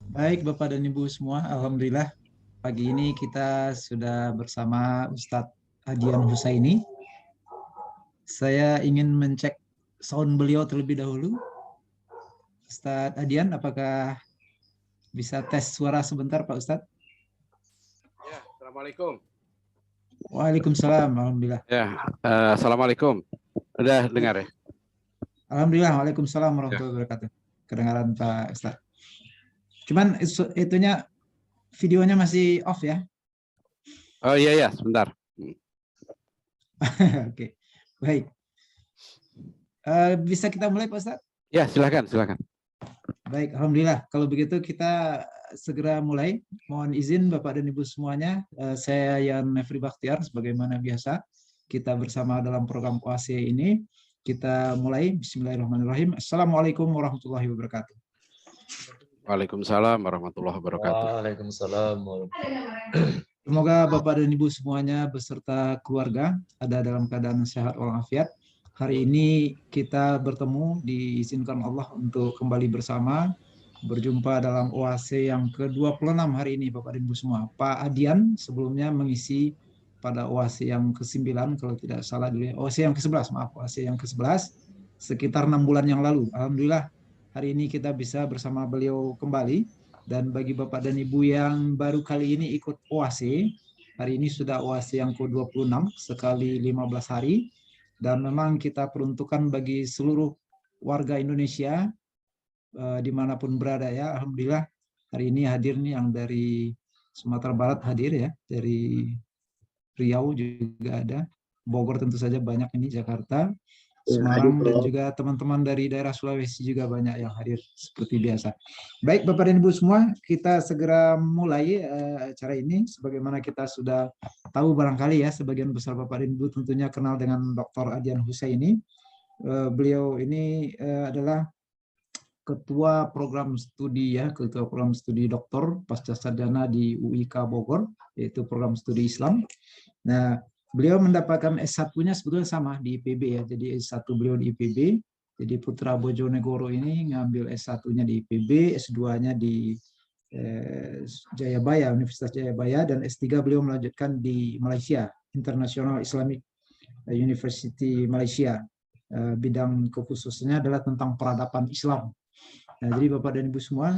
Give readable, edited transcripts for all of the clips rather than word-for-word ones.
Baik Bapak dan Ibu semua, Alhamdulillah pagi ini kita sudah bersama Ustadz Adian Husaini. Saya ingin mencek sound beliau terlebih dahulu. Ustadz Adian, apakah bisa tes suara sebentar Pak Ustadz? Ya, Assalamualaikum. Waalaikumsalam, Alhamdulillah. Ya, Assalamualaikum. Udah dengar ya? Alhamdulillah, Waalaikumsalam warahmatullahi wabarakatuh. Kedengaran Pak Ustadz. Cuman itunya videonya masih off ya? Oh iya, sebentar. Oke, baik. Bisa kita mulai Pak Ustadz? Ya, silakan. Baik, Alhamdulillah. Kalau begitu kita segera mulai. Mohon izin Bapak dan Ibu semuanya. Saya Yan Mefri Bakhtiar, sebagaimana biasa. Kita bersama dalam program OAC ini. Kita mulai. Bismillahirrahmanirrahim. Assalamualaikum warahmatullahi wabarakatuh. Waalaikumsalam warahmatullahi wabarakatuh. Waalaikumsalam. Semoga Bapak dan Ibu semuanya beserta keluarga ada dalam keadaan sehat walafiat. Hari ini kita bertemu diizinkan Allah untuk kembali bersama berjumpa dalam OAC yang ke-26 hari ini Bapak dan Ibu semua. Pak Adian sebelumnya mengisi pada OAC yang ke-9 kalau tidak salah dulu ya. OAC yang ke-11, maaf, OAC yang ke-11 sekitar 6 bulan yang lalu. Alhamdulillah hari ini kita bisa bersama beliau kembali. Dan bagi Bapak dan Ibu yang baru kali ini ikut OAC, hari ini sudah OAC yang ke-26 sekali 15 hari. Dan memang kita peruntukan bagi seluruh warga Indonesia dimanapun berada ya. Alhamdulillah hari ini hadir nih yang dari Sumatera Barat hadir ya, dari Riau juga ada, Bogor tentu saja banyak ini, Jakarta, Semarang, dan juga teman-teman dari daerah Sulawesi juga banyak yang hadir seperti biasa. Baik Bapak dan Ibu semua, kita segera mulai acara ini. Sebagaimana kita sudah tahu barangkali ya, sebagian besar Bapak dan Ibu tentunya kenal dengan Dr. Adian Husaini. Beliau ini adalah Ketua Program Studi ya, Ketua Program Studi Doktor Pasca Sarjana di UIK Bogor, yaitu program studi Islam. Nah, beliau mendapatkan S1-nya sebetulnya sama di IPB ya. Jadi S1 beliau di IPB. Jadi Putra Bojonegoro ini ngambil S1-nya di IPB, S2-nya di Jayabaya, Universitas Jayabaya, dan S3 beliau melanjutkan di Malaysia, International Islamic University Malaysia. Bidang kekhususannya adalah tentang peradaban Islam. Nah, jadi Bapak dan Ibu semua,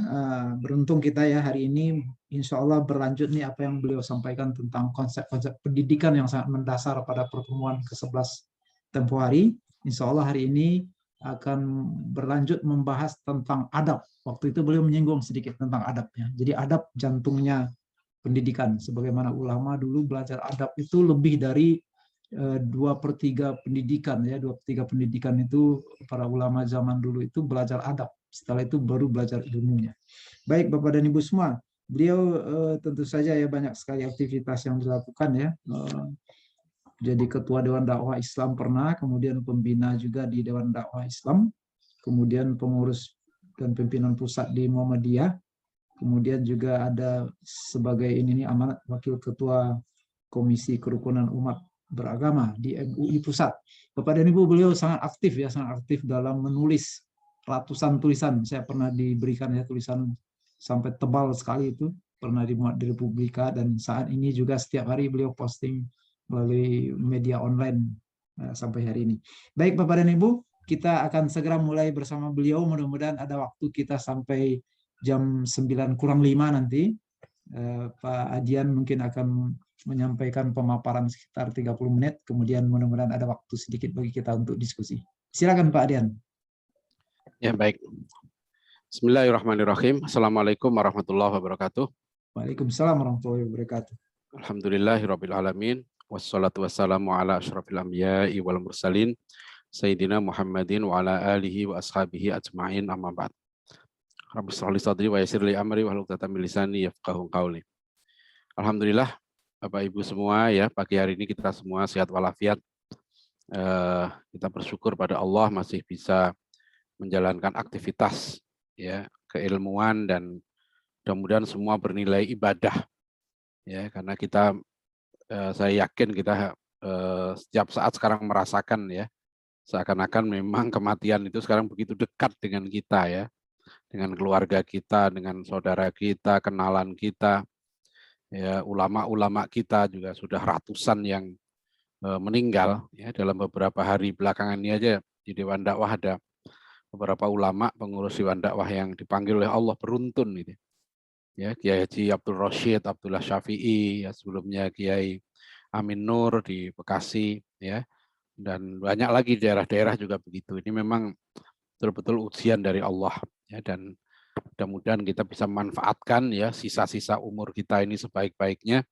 beruntung kita ya hari ini insya Allah berlanjut nih apa yang beliau sampaikan tentang konsep-konsep pendidikan yang sangat mendasar pada pertemuan ke-11 tempo hari. Insya Allah hari ini akan berlanjut membahas tentang adab. Waktu itu beliau menyinggung sedikit tentang adabnya. Jadi adab jantungnya pendidikan. Sebagaimana ulama dulu belajar adab itu lebih dari 2/3 pendidikan ya. 2/3 pendidikan itu para ulama zaman dulu itu belajar adab. Setelah itu baru belajar ilmunya. Baik Bapak dan Ibu semua, beliau tentu saja ya banyak sekali aktivitas yang dilakukan ya. Jadi Ketua Dewan Dakwah Islam pernah, kemudian pembina juga di Dewan Dakwah Islam, kemudian pengurus dan pimpinan pusat di Muhammadiyah, kemudian juga ada sebagai ini amanat Wakil Ketua Komisi Kerukunan Umat Beragama di MUI Pusat. Bapak dan Ibu, beliau sangat aktif dalam menulis ratusan tulisan. Saya pernah diberikan ya tulisan sampai tebal sekali itu, pernah dimuat di Republika, dan saat ini juga setiap hari beliau posting melalui media online sampai hari ini. Baik Bapak dan Ibu, kita akan segera mulai bersama beliau. Mudah-mudahan ada waktu kita sampai jam 9 kurang 5 nanti. Pak Adian mungkin akan menyampaikan pemaparan sekitar 30 menit, kemudian mudah-mudahan ada waktu sedikit bagi kita untuk diskusi. Silakan Pak Adian. Ya, baik. Bismillahirrahmanirrahim. Assalamualaikum warahmatullahi wabarakatuh. Waalaikumsalam warahmatullahi wabarakatuh. Alhamdulillahirabbil alamin. Wassalatu wassalamu ala asyrafil anbiya'i wal mursalin Sayyidina Muhammadin wa ala alihi wa ashabihi ajma'in, amma ba'd. Rabbi shrah li sadri wa yassir li amri wahlul 'uqdatam min lisani yafqahu qawli. Alhamdulillah Bapak Ibu semua ya, pagi hari ini kita semua sehat walafiat. Kita bersyukur pada Allah masih bisa menjalankan aktivitas ya keilmuan, dan mudah-mudahan semua bernilai ibadah ya, karena kita saya yakin kita setiap saat sekarang merasakan ya, seakan-akan memang kematian itu sekarang begitu dekat dengan kita ya, dengan keluarga kita, dengan saudara kita, kenalan kita, ya ulama-ulama kita juga sudah ratusan yang meninggal ya dalam beberapa hari belakangan ini aja di Dewan Dakwah ada beberapa ulama pengurus Dewan Dakwah yang dipanggil oleh Allah beruntun gitu. Ya, Kiai Haji Abdul Rashid, Abdullah Syafi'i, ya, sebelumnya Kiai Amin Nur di Bekasi, ya, dan banyak lagi daerah-daerah juga begitu. Ini memang betul-betul ujian dari Allah, ya, dan mudah-mudahan kita bisa manfaatkan ya sisa-sisa umur kita ini sebaik-baiknya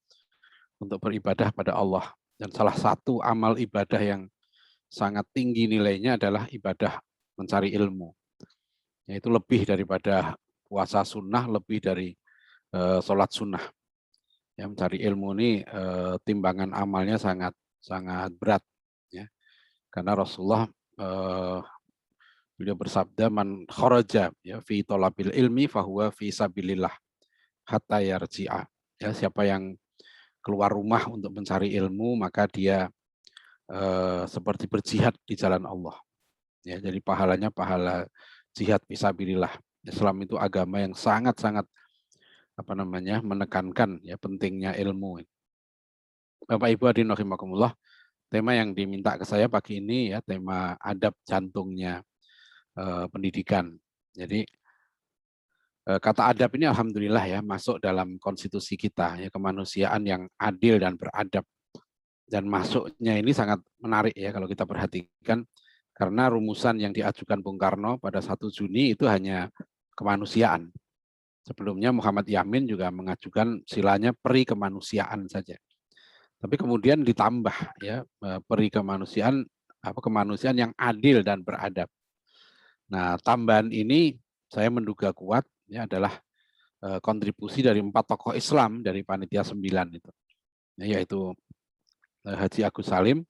untuk beribadah pada Allah. Dan salah satu amal ibadah yang sangat tinggi nilainya adalah ibadah mencari ilmu. Yaitu lebih daripada puasa sunnah, lebih dari sholat sunnah. Ya, mencari ilmu ini timbangan amalnya sangat berat. Ya. Karena Rasulullah beliau bersabda, man kharaja ya fi thalabil ilmi fahuwa fi sabilillah hatta yarji'a. Ya, siapa yang keluar rumah untuk mencari ilmu, maka dia seperti berjihad di jalan Allah. Ya, jadi pahalanya pahala jihad fisabilillah. Islam itu agama yang sangat-sangat menekankan ya pentingnya ilmu. Bapak Ibu hadirin rahimakumullah, tema yang diminta ke saya pagi ini ya tema adab jantungnya pendidikan. Jadi kata adab ini alhamdulillah ya masuk dalam konstitusi kita ya, kemanusiaan yang adil dan beradab. Dan masuknya ini sangat menarik ya kalau kita perhatikan karena rumusan yang diajukan Bung Karno pada 1 Juni itu hanya kemanusiaan. Sebelumnya Muhammad Yamin juga mengajukan silanya peri kemanusiaan saja. Tapi kemudian ditambah ya peri kemanusiaan yang adil dan beradab. Nah, tambahan ini saya menduga kuat ya adalah kontribusi dari 4 tokoh Islam dari panitia 9 itu. Yaitu Haji Agus Salim,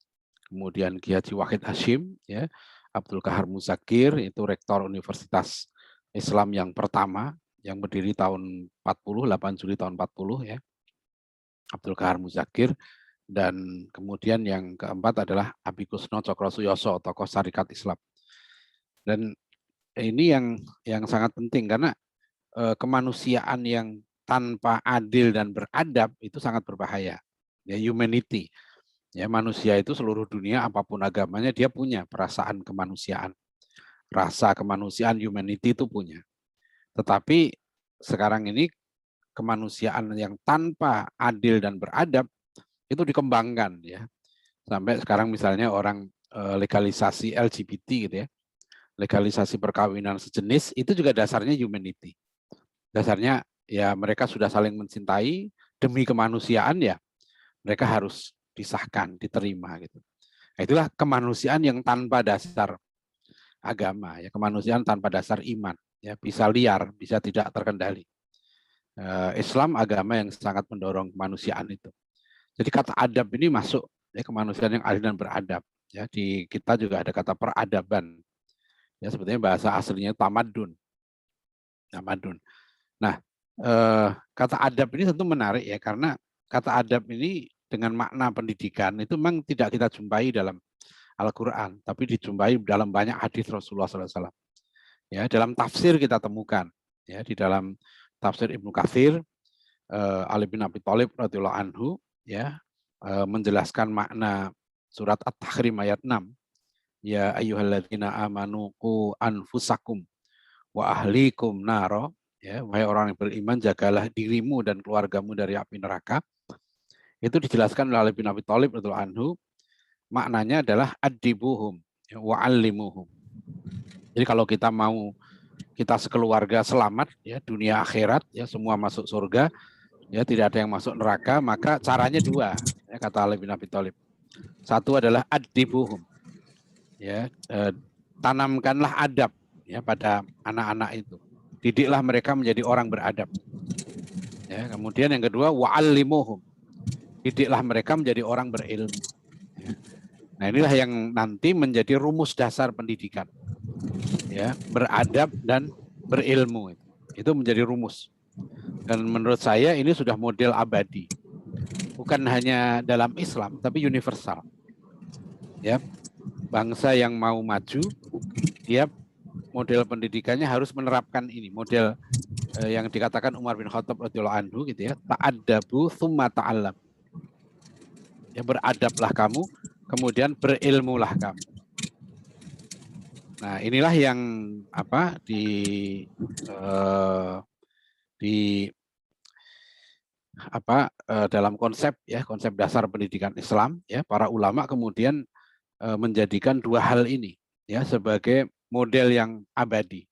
kemudian Ki Haji Wahid Hashim, ya, Abdul Kahar Muzakir, itu rektor Universitas Islam yang pertama, yang berdiri tahun 40, 8 Juli tahun 40, ya, Abdul Kahar Muzakir, dan kemudian yang keempat adalah Abi Kusno Cokrosuyoso, tokoh Syarikat Islam. Dan ini yang sangat penting karena kemanusiaan yang tanpa adil dan beradab itu sangat berbahaya. Ya, humanity. Ya, manusia itu seluruh dunia apapun agamanya dia punya perasaan kemanusiaan. Rasa kemanusiaan humanity itu punya. Tetapi sekarang ini kemanusiaan yang tanpa adil dan beradab itu dikembangkan ya. Sampai sekarang misalnya orang legalisasi LGBT gitu ya. Legalisasi perkawinan sejenis itu juga dasarnya humanity. Dasarnya ya mereka sudah saling mencintai demi kemanusiaan ya. Mereka harus disahkan, diterima gitu. Nah, itulah kemanusiaan yang tanpa dasar agama, ya kemanusiaan tanpa dasar iman, ya bisa liar, bisa tidak terkendali. Islam agama yang sangat mendorong kemanusiaan itu. Jadi kata adab ini masuk ya kemanusiaan yang adil dan beradab. Ya di kita juga ada kata peradaban. Ya sebetulnya bahasa aslinya tamadun. Tamadun. Nah, kata adab ini tentu menarik ya karena kata adab ini dengan makna pendidikan itu memang tidak kita jumpai dalam Al-Quran, tapi dijumpai dalam banyak hadis Rasulullah SAW. Ya, dalam tafsir kita temukan, ya di dalam tafsir Ibnu Katsir, Ali bin Abi Thalib radhiyallahu anhu, ya menjelaskan makna surat At-Tahrim ayat 6. Ya ayyuhalladzina amanu qu anfusakum wa ahlikum naro. Ya, wahai orang yang beriman, jagalah dirimu dan keluargamu dari api neraka. Itu dijelaskan oleh Ali bin Abi Thalib radhiyallahu anhu, maknanya adalah adibuhum wa allimuhum. Jadi kalau kita mau kita sekeluarga selamat ya dunia akhirat ya semua masuk surga ya tidak ada yang masuk neraka, maka caranya dua ya kata Ali bin Abi Thalib. Satu adalah adibuhum. Ya, tanamkanlah adab ya pada anak-anak itu. Didiklah mereka menjadi orang beradab. Ya, kemudian yang kedua wa'allimuhum. Didiklah mereka menjadi orang berilmu. Ya. Nah, inilah yang nanti menjadi rumus dasar pendidikan. Ya, beradab dan berilmu. Itu menjadi rumus. Dan menurut saya ini sudah model abadi. Bukan hanya dalam Islam, tapi universal. Ya, bangsa yang mau maju, dia model pendidikannya harus menerapkan ini, model yang dikatakan Umar bin Khattab radhiyallahu anhu gitu ya, ta'addabu tsumma ta'allam. Ya, beradablah kamu, kemudian berilmulah kamu. Nah, inilah yang apa dalam konsep ya, konsep dasar pendidikan Islam ya, para ulama kemudian menjadikan dua hal ini ya sebagai model yang abadi.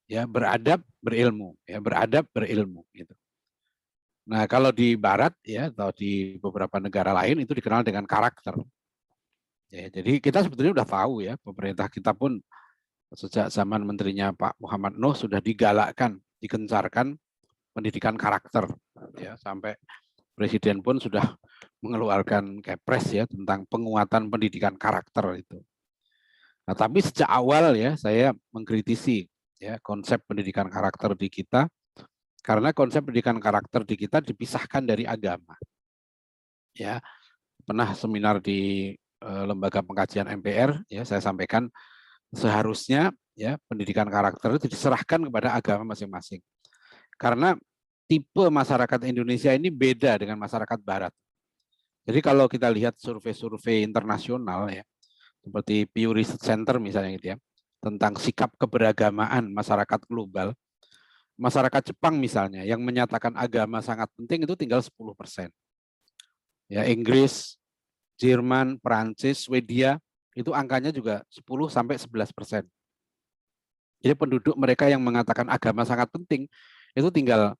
Ya, beradab, berilmu, ya, beradab, berilmu gitu. Nah, kalau di barat ya atau di beberapa negara lain itu dikenal dengan karakter. Ya, jadi kita sebetulnya udah tahu ya, pemerintah kita pun sejak zaman menterinya Pak Muhammad Nuh sudah digalakkan, digencarkan pendidikan karakter ya, sampai presiden pun sudah mengeluarkan kepres ya tentang penguatan pendidikan karakter itu. Nah, tapi sejak awal ya saya mengkritisi ya konsep pendidikan karakter di kita, karena konsep pendidikan karakter di kita dipisahkan dari agama. Ya, pernah seminar di lembaga pengkajian MPR ya, saya sampaikan seharusnya ya pendidikan karakter itu diserahkan kepada agama masing-masing. Karena tipe masyarakat Indonesia ini beda dengan masyarakat barat. Jadi kalau kita lihat survei-survei internasional ya, seperti Pew Research Center misalnya gitu ya, tentang sikap keberagamaan masyarakat global, masyarakat Jepang misalnya yang menyatakan agama sangat penting itu tinggal 10%. Ya, Inggris, Jerman, Perancis, Swedia itu angkanya juga 10-11%. Jadi penduduk mereka yang mengatakan agama sangat penting itu tinggal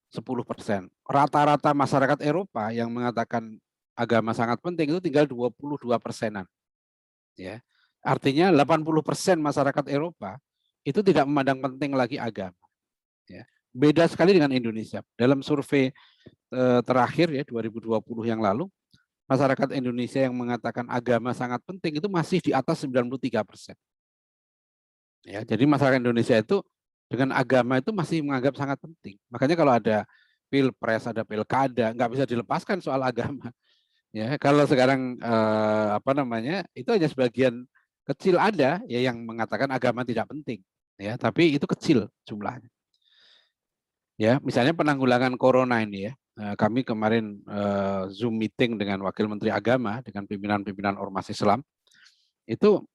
10%. Rata-rata masyarakat Eropa yang mengatakan agama sangat penting itu tinggal 22%-an. Ya. Artinya 80% masyarakat Eropa itu tidak memandang penting lagi agama. Ya. Beda sekali dengan Indonesia. Dalam survei terakhir ya 2020 yang lalu, masyarakat Indonesia yang mengatakan agama sangat penting itu masih di atas 93%. Ya, jadi masyarakat Indonesia itu dengan agama itu masih menganggap sangat penting. Makanya kalau ada pilpres, ada pilkada, nggak bisa dilepaskan soal agama. Ya, kalau sekarang itu hanya sebagian kecil ada ya yang mengatakan agama tidak penting. Ya, tapi itu kecil jumlahnya. Ya, misalnya penanggulangan corona ini ya. Kami kemarin Zoom meeting dengan Wakil Menteri Agama dengan pimpinan-pimpinan Ormas Islam. Itu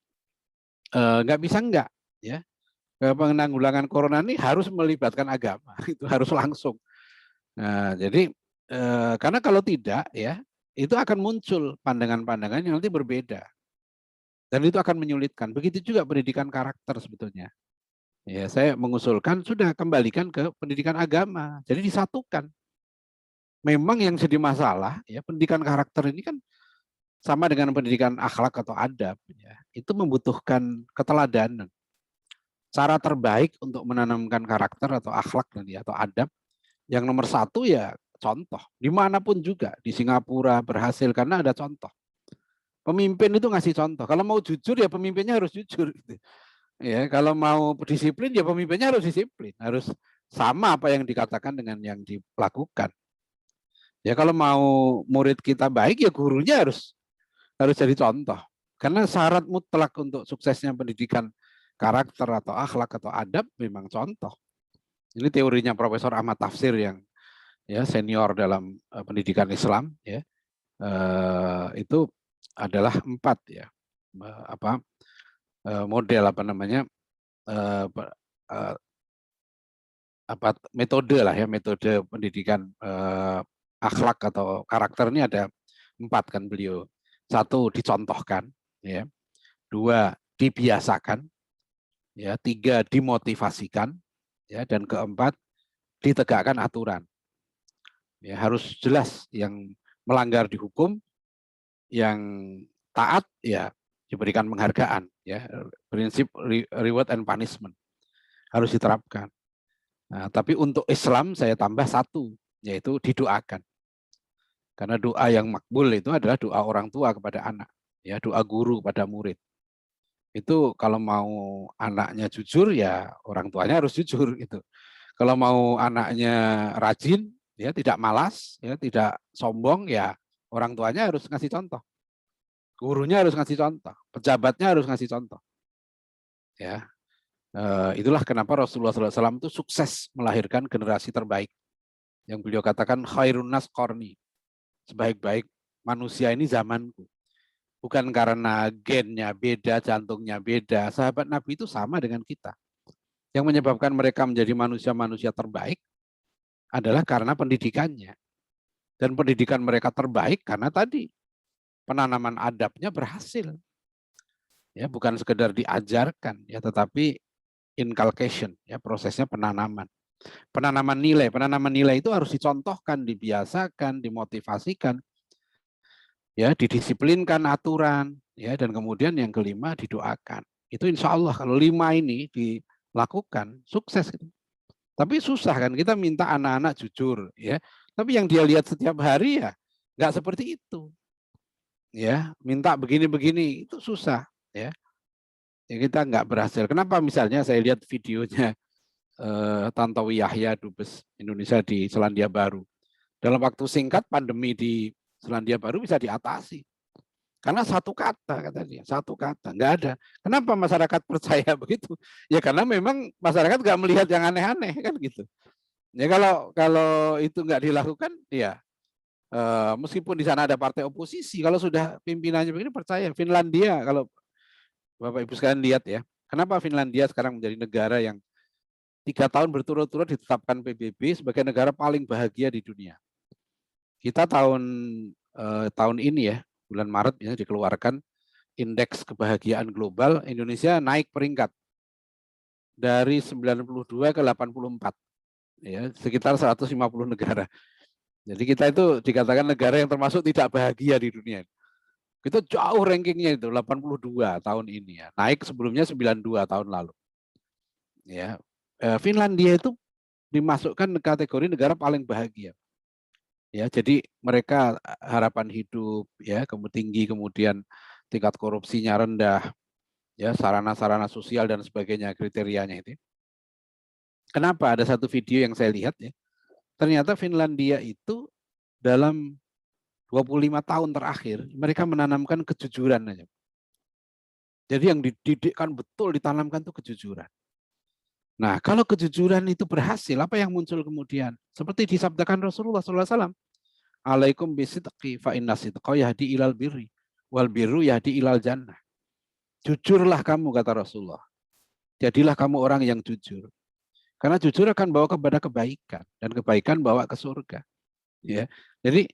nggak bisa enggak ya. Penanggulangan corona ini harus melibatkan agama, itu harus langsung. Nah, jadi karena kalau tidak ya itu akan muncul pandangan-pandangan yang nanti berbeda dan itu akan menyulitkan. Begitu juga pendidikan karakter sebetulnya. Ya, saya mengusulkan sudah kembalikan ke pendidikan agama, jadi disatukan. Memang yang jadi masalah ya pendidikan karakter ini kan sama dengan pendidikan akhlak atau adab, ya, itu membutuhkan keteladanan. Cara terbaik untuk menanamkan karakter atau akhlak tadi atau adab yang nomor satu ya contoh. Dimanapun juga di Singapura berhasil karena ada contoh. Pemimpin itu ngasih contoh. Kalau mau jujur ya pemimpinnya harus jujur. Gitu. Ya kalau mau disiplin ya pemimpinnya harus disiplin. Harus sama apa yang dikatakan dengan yang dilakukan. Ya kalau mau murid kita baik ya gurunya harus jadi contoh. Karena syarat mutlak untuk suksesnya pendidikan karakter atau akhlak atau adab memang contoh. Ini teorinya Profesor Ahmad Tafsir yang ya senior dalam pendidikan Islam ya. Itu adalah 4 ya. Model metode lah ya, metode pendidikan akhlak atau karakter ini ada 4 kan beliau. 1 dicontohkan ya. 2 dibiasakan. Ya, 3 dimotivasikan, ya, dan keempat ditegakkan aturan. Ya, harus jelas yang melanggar dihukum, yang taat ya diberikan penghargaan. Ya, prinsip reward and punishment harus diterapkan. Nah, tapi untuk Islam saya tambah 1, yaitu didoakan. Karena doa yang makbul itu adalah doa orang tua kepada anak, ya, doa guru kepada murid. Itu kalau mau anaknya jujur ya orang tuanya harus jujur gitu. Kalau mau anaknya rajin ya tidak malas ya tidak sombong ya orang tuanya harus ngasih contoh. Gurunya harus ngasih contoh, pejabatnya harus ngasih contoh. Ya. Itulah kenapa Rasulullah SAW itu sukses melahirkan generasi terbaik. Yang beliau katakan khairun nas qarni. Sebaik-baik manusia ini zamanku. Bukan karena gennya beda, jantungnya beda. Sahabat Nabi itu sama dengan kita. Yang menyebabkan mereka menjadi manusia-manusia terbaik adalah karena pendidikannya. Dan pendidikan mereka terbaik karena tadi penanaman adabnya berhasil. Ya, bukan sekedar diajarkan, ya, tetapi inculcation, ya, prosesnya penanaman. Penanaman nilai itu harus dicontohkan, dibiasakan, dimotivasikan, ya, didisiplinkan aturan, ya, dan kemudian yang kelima didoakan. Itu insya Allah kalau 5 ini dilakukan sukses. Tapi susah kan, kita minta anak-anak jujur, ya. Tapi yang dia lihat setiap hari ya nggak seperti itu, ya. Minta begini-begini itu susah, ya. Ya kita nggak berhasil. Kenapa? Misalnya saya lihat videonya Tantowi Yahya Dubes Indonesia di Selandia Baru. Dalam waktu singkat pandemi di Selandia Baru bisa diatasi. Karena satu kata dia, satu kata, nggak ada. Kenapa masyarakat percaya begitu? Ya karena memang masyarakat nggak melihat yang aneh-aneh kan gitu. Ya kalau itu nggak dilakukan, ya meskipun di sana ada partai oposisi, kalau sudah pimpinannya begini percaya. Finlandia, kalau Bapak Ibu sekalian lihat ya, kenapa Finlandia sekarang menjadi negara yang 3 tahun berturut-turut ditetapkan PBB sebagai negara paling bahagia di dunia. Kita tahun ini ya, bulan Maret ya, dikeluarkan indeks kebahagiaan global, Indonesia naik peringkat dari 92 ke 84, ya, sekitar 150 negara. Jadi kita itu dikatakan negara yang termasuk tidak bahagia di dunia. Kita jauh rankingnya itu 82 tahun ini ya, naik sebelumnya 92 tahun lalu. Ya, Finlandia itu dimasukkan kategori negara paling bahagia. Ya, jadi mereka harapan hidup ya tinggi, kemudian tingkat korupsinya rendah, ya, sarana-sarana sosial dan sebagainya kriterianya itu. Kenapa? Ada satu video yang saya lihat ya. Ternyata Finlandia itu dalam 25 tahun terakhir mereka menanamkan kejujuran aja. Jadi yang dididikkan betul, ditanamkan itu kejujuran. Nah, kalau kejujuran itu berhasil, apa yang muncul kemudian? Seperti disabdakan Rasulullah SAW. Alaikum bisidqi fa inna sidqa yahdi ilal birri wal birru yahdi ilal jannah. Jujurlah kamu, kata Rasulullah. Jadilah kamu orang yang jujur. Karena jujur akan bawa kepada kebaikan dan kebaikan bawa ke surga. Ya. Jadi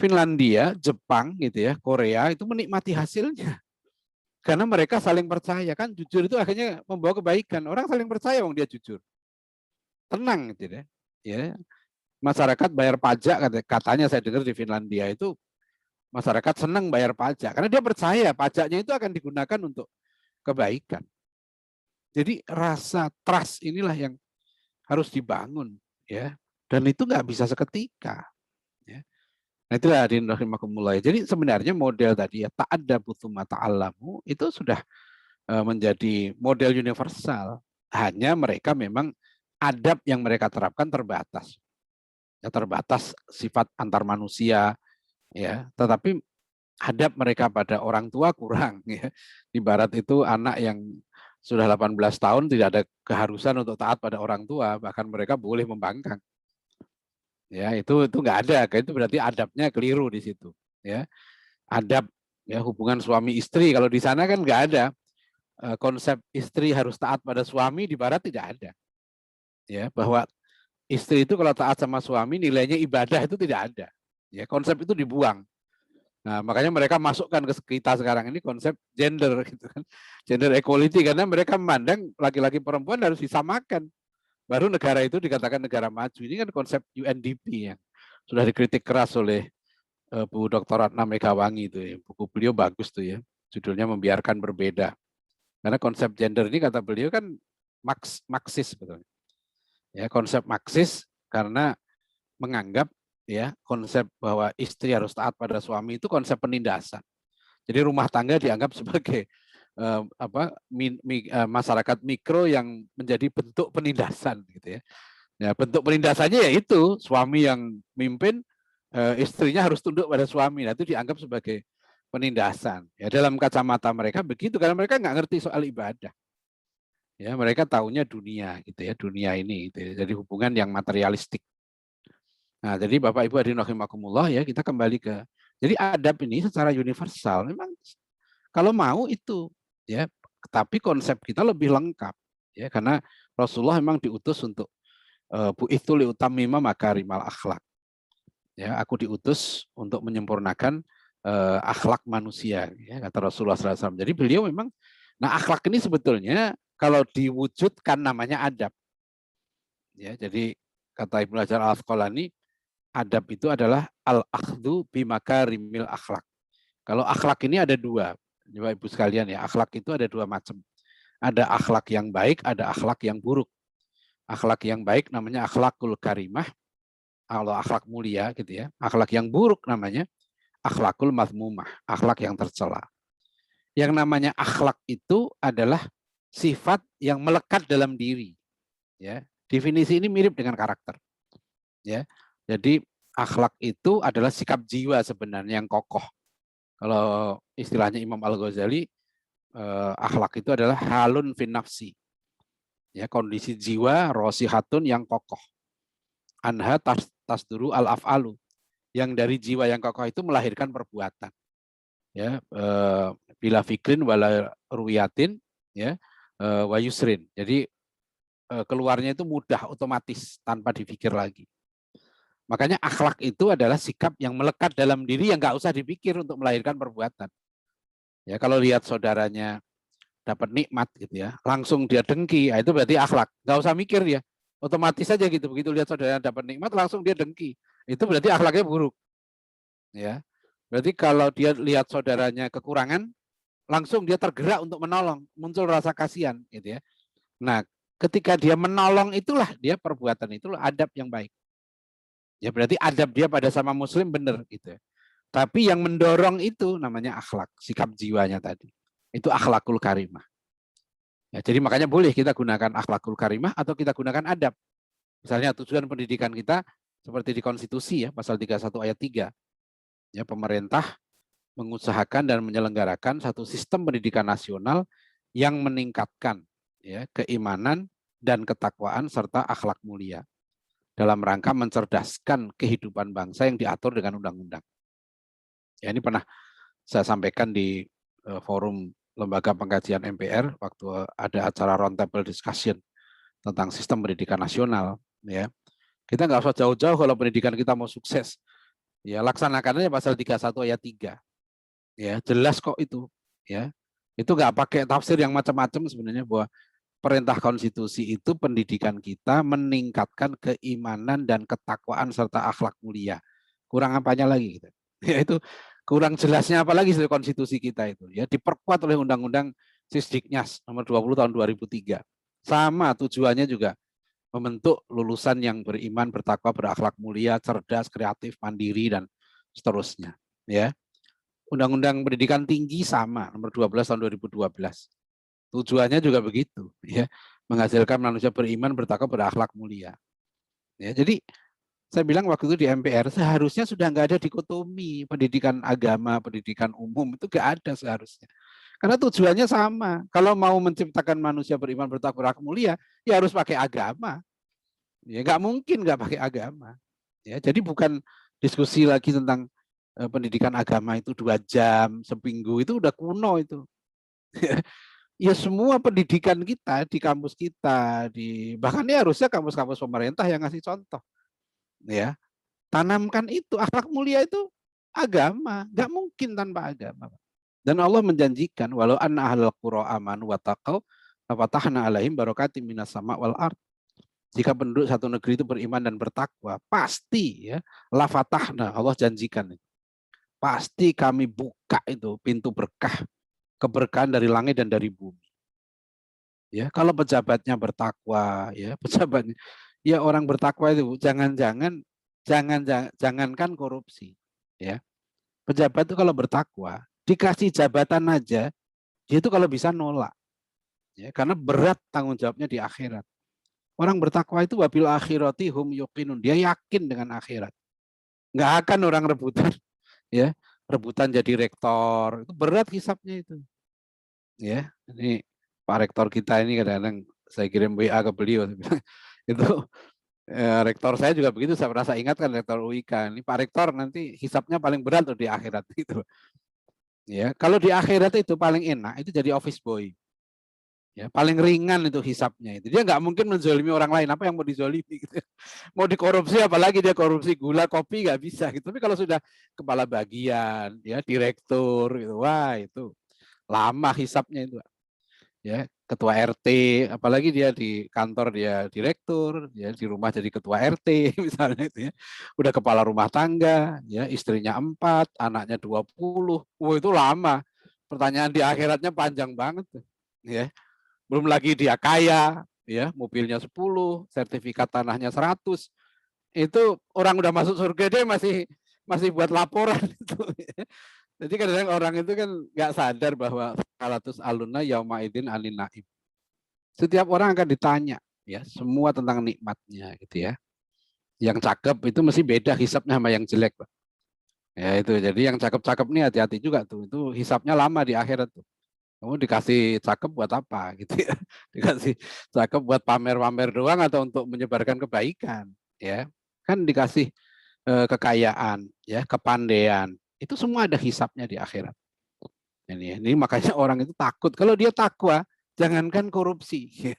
Finlandia, Jepang gitu ya, Korea itu menikmati hasilnya. Karena mereka saling percaya, kan jujur itu akhirnya membawa kebaikan. Orang saling percaya wong dia jujur. Tenang gitu ya. Ya. Masyarakat bayar pajak, katanya saya dengar di Finlandia itu masyarakat senang bayar pajak karena dia percaya pajaknya itu akan digunakan untuk kebaikan. Jadi rasa trust inilah yang harus dibangun, ya. Dan itu nggak bisa seketika. Ya. Nah itulah hadirin rahimakumullah. Jadi sebenarnya model tadi ya ta'addabu tsumma ta'allamu itu sudah menjadi model universal. Hanya mereka memang adab yang mereka terapkan terbatas. Ya, terbatas sifat antar manusia, ya. Tetapi adab mereka pada orang tua kurang, ya. Di barat itu anak yang sudah 18 tahun tidak ada keharusan untuk taat pada orang tua, bahkan mereka boleh membangkang. Ya, itu nggak ada, itu berarti adabnya keliru di situ, ya. Adab ya hubungan suami istri, kalau di sana kan nggak ada konsep istri harus taat pada suami, di barat tidak ada. Ya, bahwa istri itu kalau taat sama suami nilainya ibadah itu tidak ada. Ya, konsep itu dibuang. Nah, makanya mereka masukkan ke kita sekarang ini konsep gender gitu kan. Gender equality karena mereka memandang laki-laki perempuan harus disamakan. Baru negara itu dikatakan negara maju. Ini kan konsep UNDP yang sudah dikritik keras oleh Bu Dr. Ratna Megawangi itu ya. Buku beliau bagus tuh ya. Judulnya Membiarkan Berbeda. Karena konsep gender ini kata beliau kan Marxis sebetulnya. Ya, konsep Marxis karena menganggap ya konsep bahwa istri harus taat pada suami itu konsep penindasan. Jadi rumah tangga dianggap sebagai masyarakat mikro yang menjadi bentuk penindasan gitu ya. Ya bentuk penindasannya yaitu suami yang mimpin, istrinya harus tunduk pada suami. Nah, itu dianggap sebagai penindasan. Ya dalam kacamata mereka begitu karena mereka nggak ngerti soal ibadah. Ya, mereka taunya dunia gitu ya, dunia ini gitu ya. Jadi hubungan yang materialistik. Nah, jadi Bapak Ibu hadirin rahimakumullah ya, kita kembali ke jadi adab ini secara universal memang kalau mau itu ya, tapi konsep kita lebih lengkap ya karena Rasulullah memang diutus untuk bu'itsu liutammima makarimal akhlak. Ya, aku diutus untuk menyempurnakan akhlak manusia ya kata Rasulullah SAW. Jadi beliau memang nah akhlak ini sebetulnya kalau diwujudkan namanya adab. Ya, jadi kata Ibnu Hajar Al-Asqalani adab itu adalah al-akhdhu bimakarimil akhlak. Kalau akhlak ini ada dua, Bapak Ibu sekalian ya, akhlak itu ada dua macam. Ada akhlak yang baik, ada akhlak yang buruk. Akhlak yang baik namanya akhlakul karimah, kalau akhlak mulia gitu ya. Akhlak yang buruk namanya akhlakul mazmumah, akhlak yang tercela. Yang namanya akhlak itu adalah sifat yang melekat dalam diri. Ya, definisi ini mirip dengan karakter. Ya, jadi akhlak itu adalah sikap jiwa sebenarnya yang kokoh. Kalau istilahnya Imam Al-Ghazali, akhlak itu adalah halun fin nafsi. Ya, kondisi jiwa rosihatun yang kokoh. Anha tasduru al-af'alu. Yang dari jiwa yang kokoh itu melahirkan perbuatan. Ya, bila fikrin wala ruyatin ya, wa yusrin. Jadi keluarnya itu mudah, otomatis tanpa dipikir lagi. Makanya akhlak itu adalah sikap yang melekat dalam diri yang nggak usah dipikir untuk melahirkan perbuatan. Ya, kalau lihat saudaranya dapat nikmat gitu ya, langsung dia dengki, itu berarti akhlak. Nggak usah mikir dia, otomatis saja gitu. Begitu lihat saudaranya dapat nikmat, langsung dia dengki. Itu berarti akhlaknya buruk. Ya, berarti kalau dia lihat saudaranya kekurangan, langsung dia tergerak untuk menolong, muncul rasa kasihan, gitu ya. Nah, ketika dia menolong itulah dia perbuatan itulah adab yang baik. Ya berarti adab dia pada sama muslim benar gitu. Tapi yang mendorong itu namanya akhlak, sikap jiwanya tadi. Itu akhlakul karimah. Ya, jadi makanya boleh kita gunakan akhlakul karimah atau kita gunakan adab. Misalnya tujuan pendidikan kita seperti di konstitusi ya, pasal 31 ayat 3. Ya, pemerintah mengusahakan dan menyelenggarakan satu sistem pendidikan nasional yang meningkatkan ya, keimanan dan ketakwaan serta akhlak mulia dalam rangka mencerdaskan kehidupan bangsa yang diatur dengan undang-undang. Ya, ini pernah saya sampaikan di forum Lembaga Pengkajian MPR waktu ada acara roundtable discussion tentang sistem pendidikan nasional. Ya, kita nggak usah jauh-jauh kalau pendidikan kita mau sukses. Ya, laksanakannya pasal 31 ayat 3. Ya, jelas kok itu. Ya, itu nggak pakai tafsir yang macam-macam sebenarnya bahwa perintah konstitusi itu pendidikan kita meningkatkan keimanan dan ketakwaan serta akhlak mulia. Kurang apanya lagi gitu. Ya itu kurang jelasnya apalagi dari konstitusi kita itu ya diperkuat oleh undang-undang Sisdiknas nomor 20 tahun 2003. Sama tujuannya juga membentuk lulusan yang beriman, bertakwa, berakhlak mulia, cerdas, kreatif, mandiri dan seterusnya, ya. Undang-undang Pendidikan Tinggi sama nomor 12 tahun 2012. Tujuannya juga begitu, ya, menghasilkan manusia beriman, bertakwa, berakhlak mulia. Ya, jadi saya bilang waktu itu di MPR seharusnya sudah nggak ada dikotomi pendidikan agama, pendidikan umum itu nggak ada seharusnya. Karena tujuannya sama. Kalau mau menciptakan manusia beriman, bertakwa, berakhlak mulia, ya harus pakai agama. Ya nggak mungkin nggak pakai agama. Ya, jadi bukan diskusi lagi tentang pendidikan agama itu 2 jam seminggu itu udah kuno itu. Ya semua pendidikan kita di kampus kita, di bahkan ya harusnya kampus-kampus pemerintah yang ngasih contoh. Ya, tanamkan itu akhlak mulia itu agama, nggak mungkin tanpa agama. Dan Allah menjanjikan walau anna ahlal qura amanu wa taqau lafatahna alaihim barakatim minas sama wal ard. Jika penduduk satu negeri itu beriman dan bertakwa, pasti ya lafatahna Allah janjikan. Pasti kami buka itu pintu berkah, keberkahan dari langit dan dari bumi. Ya, kalau pejabatnya bertakwa, ya pejabatnya, ya orang bertakwa itu jangankan korupsi, ya. Pejabat itu kalau bertakwa, dikasih jabatan aja, dia itu kalau bisa nolak, ya, karena berat tanggung jawabnya di akhirat. Orang bertakwa itu wabil akhirati hum yuqinun, dia yakin dengan akhirat. Nggak akan orang rebutan, ya, rebutan jadi rektor, itu berat hisapnya itu. Ya, ini Pak Rektor kita ini kadang-kadang saya kirim WA ke beliau, itu rektor saya juga begitu, saya merasa ingatkan Rektor UIK, ini Pak Rektor nanti hisapnya paling berat tuh di akhirat gitu. Ya, kalau di akhirat itu paling enak itu jadi office boy. Ya, paling ringan itu hisapnya itu. Dia nggak mungkin menzolimi orang lain, apa yang mau dizolimi gitu. Mau dikorupsi apalagi dia korupsi gula kopi nggak bisa gitu. Tapi kalau sudah kepala bagian, ya direktur gitu, wah itu lama hisapnya itu. Ya, ketua RT, apalagi dia di kantor dia direktur, ya di rumah jadi ketua RT misalnya itu ya. Udah kepala rumah tangga, ya istrinya 4, anaknya 20. Wah, itu lama. Pertanyaan di akhiratnya panjang banget tuh. Ya. Belum lagi dia kaya, ya, mobilnya 10, sertifikat tanahnya 100. Itu orang udah masuk surga dia masih buat laporan itu. Jadi kadang-kadang orang itu kan nggak sadar bahwa salatus aluna yaumaidin anin naim. Setiap orang akan ditanya, ya, semua tentang nikmatnya gitu ya. Yang cakep itu mesti beda hisapnya sama yang jelek, Pak. Ya itu, jadi yang cakep-cakep nih hati-hati juga tuh. Itu hisapnya lama di akhirat tuh. Kamu dikasih cakep buat apa gitu ya? Dikasih cakep buat pamer-pamer doang atau untuk menyebarkan kebaikan, ya. Kan dikasih kekayaan, ya, kepandaian. Itu semua ada hisapnya di akhirat. Ini makanya orang itu takut. Kalau dia takwa, jangankan korupsi, ya.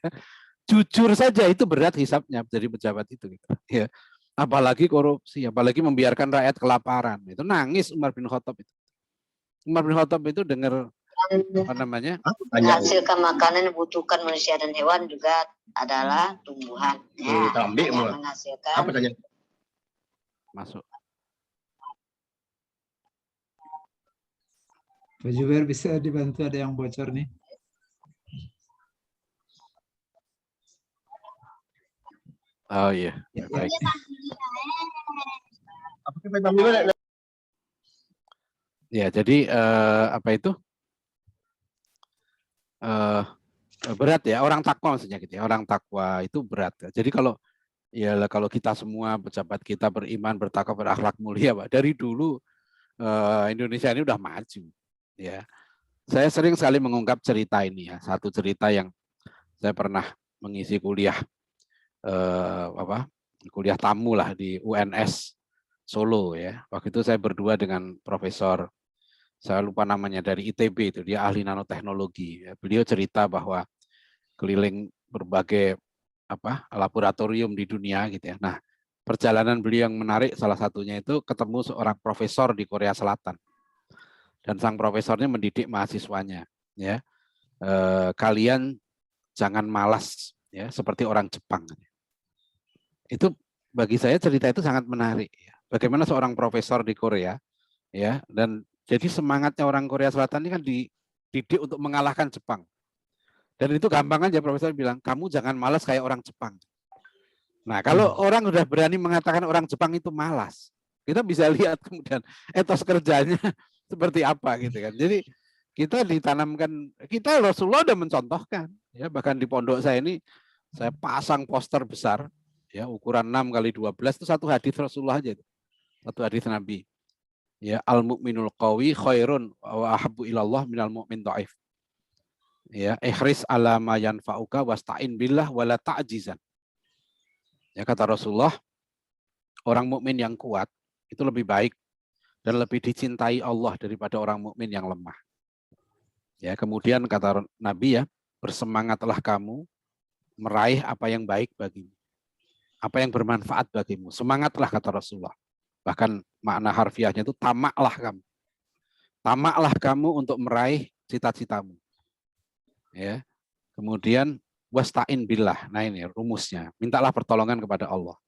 Jujur saja itu berat hisapnya jadi pejabat itu, gitu. Ya. Apalagi korupsi, apalagi membiarkan rakyat kelaparan. Itu nangis Umar bin Khattab itu. Umar bin Khattab itu dengar apa namanya? Menghasilkan makanan yang dibutuhkan manusia dan hewan juga adalah tumbuhan. Ya, menghasilkan. Apa tanya? Masuk. Pak Jubair bisa dibantu, ada yang bocor nih. Oh iya, ya, baik. Ya, jadi apa itu? Berat ya, orang takwa maksudnya gitu ya. Orang takwa itu berat. Jadi kalau kita semua pejabat kita beriman, bertakwa, berakhlak mulia, Pak. Dari dulu Indonesia ini udah maju, ya. Saya sering sekali mengungkap cerita ini ya. Satu cerita yang saya pernah mengisi kuliah kuliah tamu lah di UNS Solo ya. Waktu itu saya berdua dengan profesor, saya lupa namanya, dari ITB itu, dia ahli nanoteknologi. Beliau cerita bahwa keliling berbagai laboratorium di dunia gitu ya. Nah, perjalanan beliau yang menarik salah satunya itu ketemu seorang profesor di Korea Selatan. Dan sang profesornya mendidik mahasiswanya, ya. Kalian jangan malas ya, seperti orang Jepang. Itu bagi saya cerita itu sangat menarik ya. Bagaimana seorang profesor di Korea ya, dan jadi semangatnya orang Korea Selatan ini kan dididik untuk mengalahkan Jepang. Dan itu gampang aja, profesor bilang, kamu jangan malas kayak orang Jepang. Nah, kalau orang udah berani mengatakan orang Jepang itu malas, kita bisa lihat kemudian etos kerjanya seperti apa gitu kan. Jadi kita ditanamkan, kita Rasulullah udah mencontohkan ya, bahkan di pondok saya ini saya pasang poster besar ya, ukuran 6x12 itu satu hadis Rasulullah aja itu. Satu hadis Nabi. Ya, al-mu'minul qawi khairun wa ahabbu ilallah minal mu'min dhaif. Ya, ihris ala ma yanfa'uka wasta'in billah wala ta'jizan. Ya, kata Rasulullah, orang mukmin yang kuat itu lebih baik dan lebih dicintai Allah daripada orang mukmin yang lemah. Ya, kemudian kata Nabi ya, bersemangatlah kamu meraih apa yang baik bagimu. Apa yang bermanfaat bagimu. Semangatlah kata Rasulullah. Bahkan makna harfiahnya itu tamaklah kamu. Tamaklah kamu untuk meraih cita-citamu. Ya. Kemudian wasta'in billah. Nah ini rumusnya. Mintalah pertolongan kepada Allah.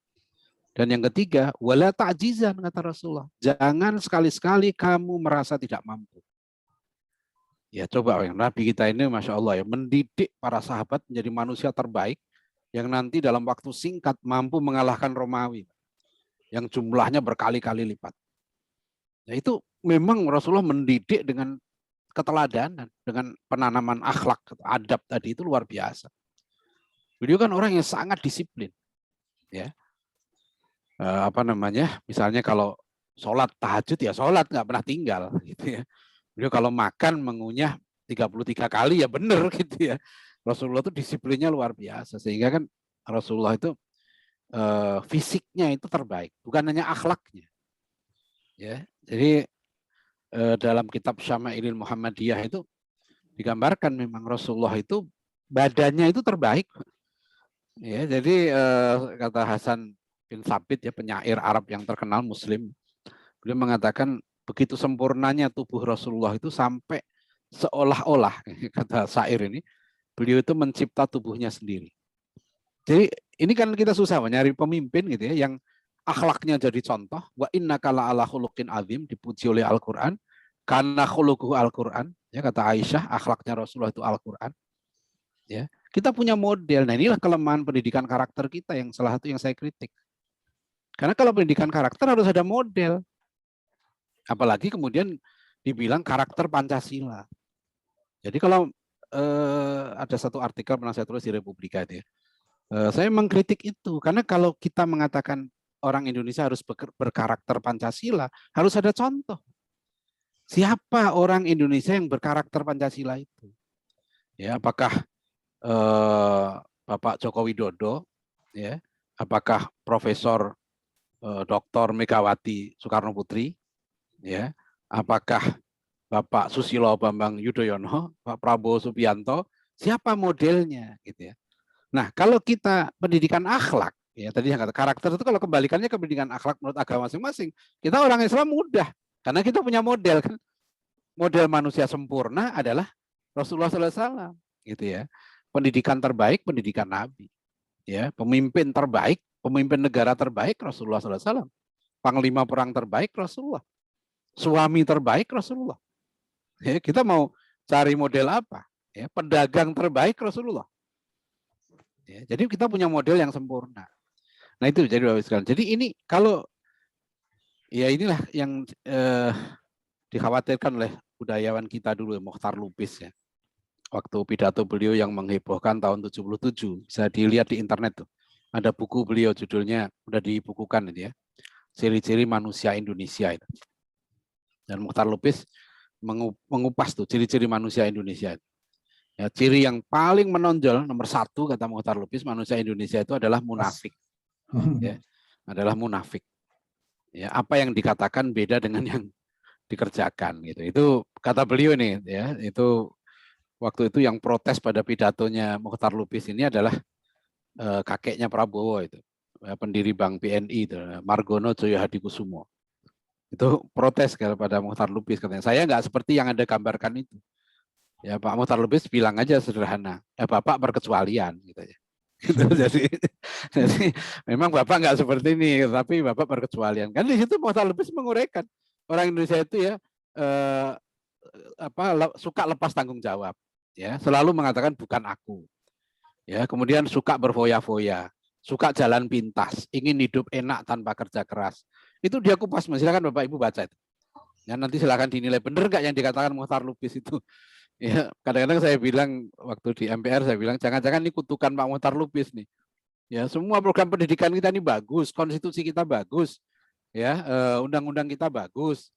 Dan yang ketiga, wala ta'jizan kata Rasulullah. Jangan sekali-sekali kamu merasa tidak mampu. Ya coba Nabi kita ini Masya Allah ya, mendidik para sahabat menjadi manusia terbaik yang nanti dalam waktu singkat mampu mengalahkan Romawi yang jumlahnya berkali-kali lipat. Ya, itu memang Rasulullah mendidik dengan keteladanan, dengan penanaman akhlak, adab tadi itu luar biasa. Beliau kan orang yang sangat disiplin. Ya. Misalnya kalau sholat tahajud ya sholat, nggak pernah tinggal gitu ya. Beliau kalau makan mengunyah 33 kali ya benar gitu ya. Rasulullah itu disiplinnya luar biasa, sehingga kan Rasulullah itu fisiknya itu terbaik, bukan hanya akhlaknya. Ya, jadi dalam kitab Syama'ilil Muhammadiyah itu digambarkan memang Rasulullah itu badannya itu terbaik. Ya, jadi kata Hasan bin Thabit, ya, penyair Arab yang terkenal Muslim, beliau mengatakan begitu sempurnanya tubuh Rasulullah itu sampai seolah-olah, kata syair ini, beliau itu mencipta tubuhnya sendiri. Jadi ini kan kita susah mencari pemimpin gitu ya, yang akhlaknya jadi contoh. Wa innaka la'ala khuluqin azim, dipuji oleh Al-Quran. Karena khuluquhu Al-Quran, ya, kata Aisyah, akhlaknya Rasulullah itu Al-Quran. Ya, kita punya model. Nah, inilah kelemahan pendidikan karakter kita yang salah satu yang saya kritik. Karena kalau pendidikan karakter harus ada model. Apalagi kemudian dibilang karakter Pancasila. Jadi kalau ada satu artikel pernah saya tulis di Republika itu ya, saya mengkritik itu, karena kalau kita mengatakan orang Indonesia harus berkarakter Pancasila, harus ada contoh. Siapa orang Indonesia yang berkarakter Pancasila itu? Ya, apakah Bapak Joko Widodo, ya, apakah Profesor Dr. Megawati Soekarno Putri, ya, apakah Bapak Susilo Bambang Yudhoyono, Pak Prabowo Subianto, siapa modelnya, gitu ya. Nah, kalau kita pendidikan akhlak, ya tadi yang kata karakter itu kalau kembalikannya ke pendidikan akhlak menurut agama masing-masing, kita orang Islam mudah karena kita punya model kan. Model manusia sempurna adalah Rasulullah SAW, gitu ya. Pendidikan terbaik, pendidikan Nabi, ya. Pemimpin terbaik, pemimpin negara terbaik Rasulullah SAW. Panglima perang terbaik Rasulullah. Suami terbaik Rasulullah. Ya, kita mau cari model apa? Ya, pedagang terbaik Rasulullah. Ya, jadi kita punya model yang sempurna. Nah itu jadi Bapak sekalian. Jadi ini kalau ya inilah yang dikhawatirkan oleh budayawan kita dulu, Mokhtar Lubis ya. Waktu pidato beliau yang menghebohkan tahun 77, bisa dilihat di internet tuh. Ada buku beliau judulnya udah dibukukan itu ya. Ciri-ciri manusia Indonesia itu. Dan Mokhtar Lubis mengupas tuh ciri-ciri manusia Indonesia itu. Ya, ciri yang paling menonjol nomor 1 kata Mokhtar Lubis manusia Indonesia itu adalah munafik. Ya, adalah munafik. Ya, apa yang dikatakan beda dengan yang dikerjakan gitu. Itu kata beliau nih ya, itu waktu itu yang protes pada pidatonya Mokhtar Lubis ini adalah kakeknya Prabowo itu, pendiri Bank BNI itu, Margono Joyo Hadikusumo. Itu protes kepada Mokhtar Lubis, katanya saya nggak seperti yang Anda gambarkan itu. Ya Pak Mokhtar Lubis bilang aja sederhana, Bapak berkecualian gitu ya. Gitu, jadi memang Bapak nggak seperti ini, tapi Bapak berkecualian. Kan di situ Mokhtar Lubis menguraikan orang Indonesia itu ya suka lepas tanggung jawab, ya selalu mengatakan bukan aku, ya kemudian suka berfoya-foya, suka jalan pintas, ingin hidup enak tanpa kerja keras. Itu dia kupas, silakan Bapak Ibu baca itu. Ya nanti silakan dinilai benar nggak yang dikatakan Mokhtar Lubis itu. Ya, kadang-kadang saya bilang waktu di MPR saya bilang jangan-jangan ini kutukan Pak Mokhtar Lubis nih. Ya, semua program pendidikan kita ini bagus, konstitusi kita bagus, ya, undang-undang kita bagus.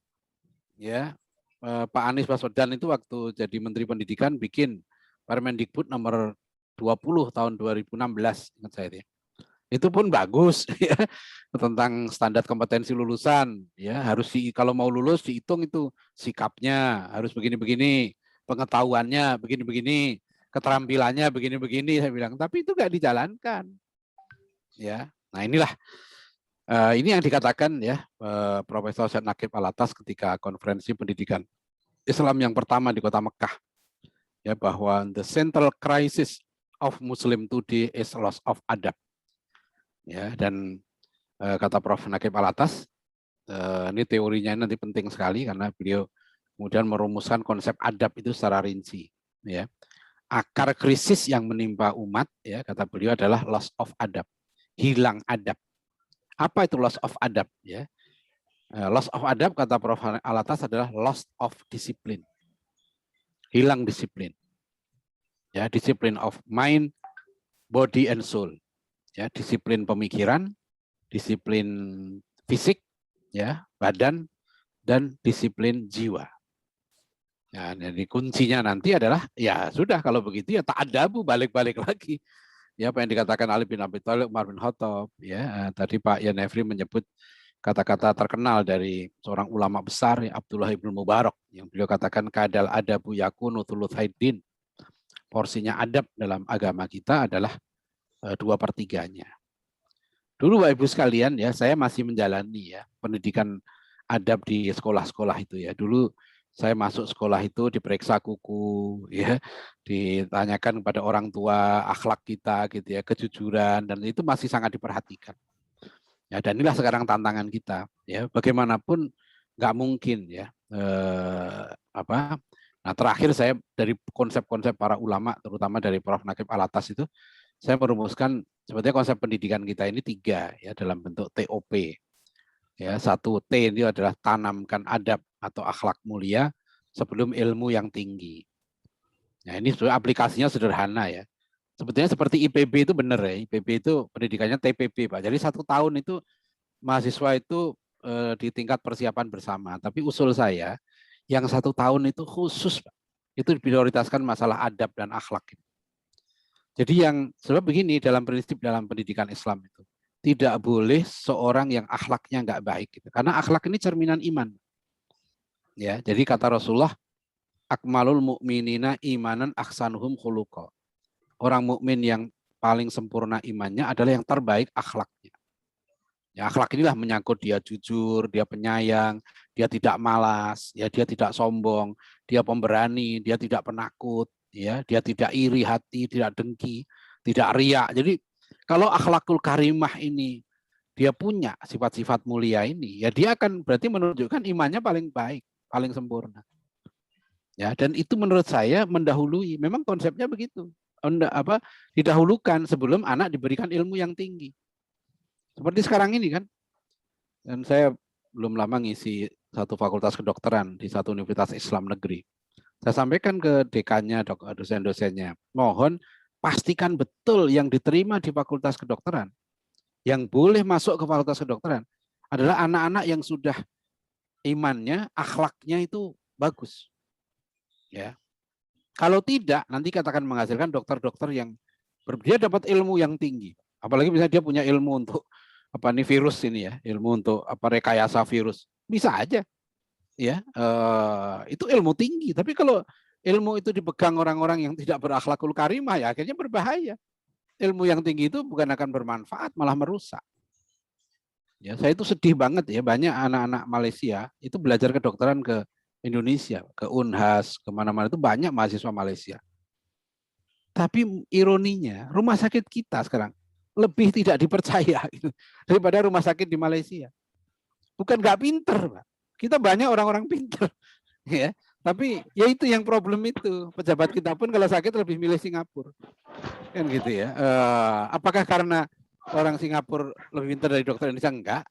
Ya, Pak Anies Baswedan itu waktu jadi Menteri Pendidikan bikin Permendikbud nomor 20 tahun 2016, ingat saya itu. Itu pun bagus ya, tentang standar kompetensi lulusan, ya, harus kalau mau lulus dihitung itu sikapnya harus begini-begini. Pengetahuannya begini-begini, keterampilannya begini-begini, saya bilang, tapi itu nggak dijalankan, ya. Nah inilah ini yang dikatakan ya Profesor Syed Naqib Alatas ketika konferensi pendidikan Islam yang pertama di kota Mekah, ya, bahwa the central crisis of Muslim today is loss of adab, ya. Dan kata Prof Naqib Alatas, ini teorinya nanti penting sekali karena beliau kemudian merumuskan konsep adab itu secara rinci, ya. Akar krisis yang menimpa umat, ya, kata beliau adalah loss of adab, hilang adab. Apa itu loss of adab, ya? Loss of adab kata Prof Alatas adalah loss of discipline, hilang disiplin, ya, disiplin of mind, body and soul, ya, disiplin pemikiran, disiplin fisik, ya, badan, dan disiplin jiwa. Ya, jadi kuncinya nanti adalah ya sudah kalau begitu ya ta'adabu, balik-balik lagi. Ya apa yang dikatakan Ali bin Abi Thalib, Umar bin Khattab, ya tadi Pak Yan Efri menyebut kata-kata terkenal dari seorang ulama besar ya, Abdullah ibn Mubarak, yang beliau katakan kadal adabu yakunu thuluth haidin. Porsinya adab dalam agama kita adalah 2/3-nya. Dulu Bapak Ibu sekalian ya, saya masih menjalani ya pendidikan adab di sekolah-sekolah itu ya. Dulu saya masuk sekolah itu diperiksa kuku ya, ditanyakan kepada orang tua akhlak kita gitu ya, kejujuran, dan itu masih sangat diperhatikan. Ya, dan inilah sekarang tantangan kita ya. Bagaimanapun nggak mungkin ya Nah, terakhir saya dari konsep-konsep para ulama, terutama dari Prof. Naqib Alatas itu, saya merumuskan sebetulnya konsep pendidikan kita ini 3 ya dalam bentuk TOP. Ya, 1 T ini adalah tanamkan adab atau akhlak mulia sebelum ilmu yang tinggi. Nah, ini sebenarnya aplikasinya sederhana ya. Sebetulnya seperti IPB itu benar ya. IPB itu pendidikannya TPB, Pak. Jadi 1 tahun itu mahasiswa itu di tingkat persiapan bersama. Tapi usul saya, yang 1 tahun itu khusus, Pak. Itu diprioritaskan masalah adab dan akhlak. Jadi yang sebab begini dalam prinsip dalam pendidikan Islam itu, tidak boleh seorang yang akhlaknya nggak baik. Gitu. Karena akhlak ini cerminan iman. Ya, jadi kata Rasulullah, akmalul mu'minina imanan ahsanuhum khuluqa. Orang mukmin yang paling sempurna imannya adalah yang terbaik akhlaknya. Ya, akhlak inilah menyangkut dia jujur, dia penyayang, dia tidak malas, ya dia tidak sombong, dia pemberani, dia tidak penakut, ya dia tidak iri hati, tidak dengki, tidak riak. Jadi kalau akhlakul karimah ini dia punya sifat-sifat mulia ini, ya dia akan berarti menunjukkan imannya paling baik, paling sempurna. Ya, dan itu menurut saya mendahului. Memang konsepnya begitu. Didahulukan sebelum anak diberikan ilmu yang tinggi. Seperti sekarang ini kan. Dan saya belum lama ngisi satu fakultas kedokteran di satu universitas Islam negeri. Saya sampaikan ke dekannya, dosen-dosennya, mohon pastikan betul yang diterima di fakultas kedokteran, yang boleh masuk ke fakultas kedokteran adalah anak-anak yang sudah imannya, akhlaknya itu bagus. Ya. Kalau tidak, nanti katakan menghasilkan dokter-dokter yang dia dapat ilmu yang tinggi. Apalagi misalnya dia punya ilmu untuk virus ini ya, ilmu untuk rekayasa virus. Bisa aja. Ya, itu ilmu tinggi. Tapi kalau ilmu itu dipegang orang-orang yang tidak berakhlakul karimah, ya akhirnya berbahaya. Ilmu yang tinggi itu bukan akan bermanfaat, malah merusak. Ya, saya itu sedih banget ya, banyak anak-anak Malaysia itu belajar kedokteran ke Indonesia, ke Unhas, kemana-mana itu banyak mahasiswa Malaysia. Tapi ironinya, rumah sakit kita sekarang lebih tidak dipercaya daripada rumah sakit di Malaysia. Bukan nggak pinter, Pak. Kita banyak orang-orang pinter, ya. Tapi ya itu yang problem itu. Pejabat kita pun kalau sakit lebih milih Singapura, kan gitu ya. Apakah karena orang Singapura lebih pintar dari dokter Indonesia? Enggak.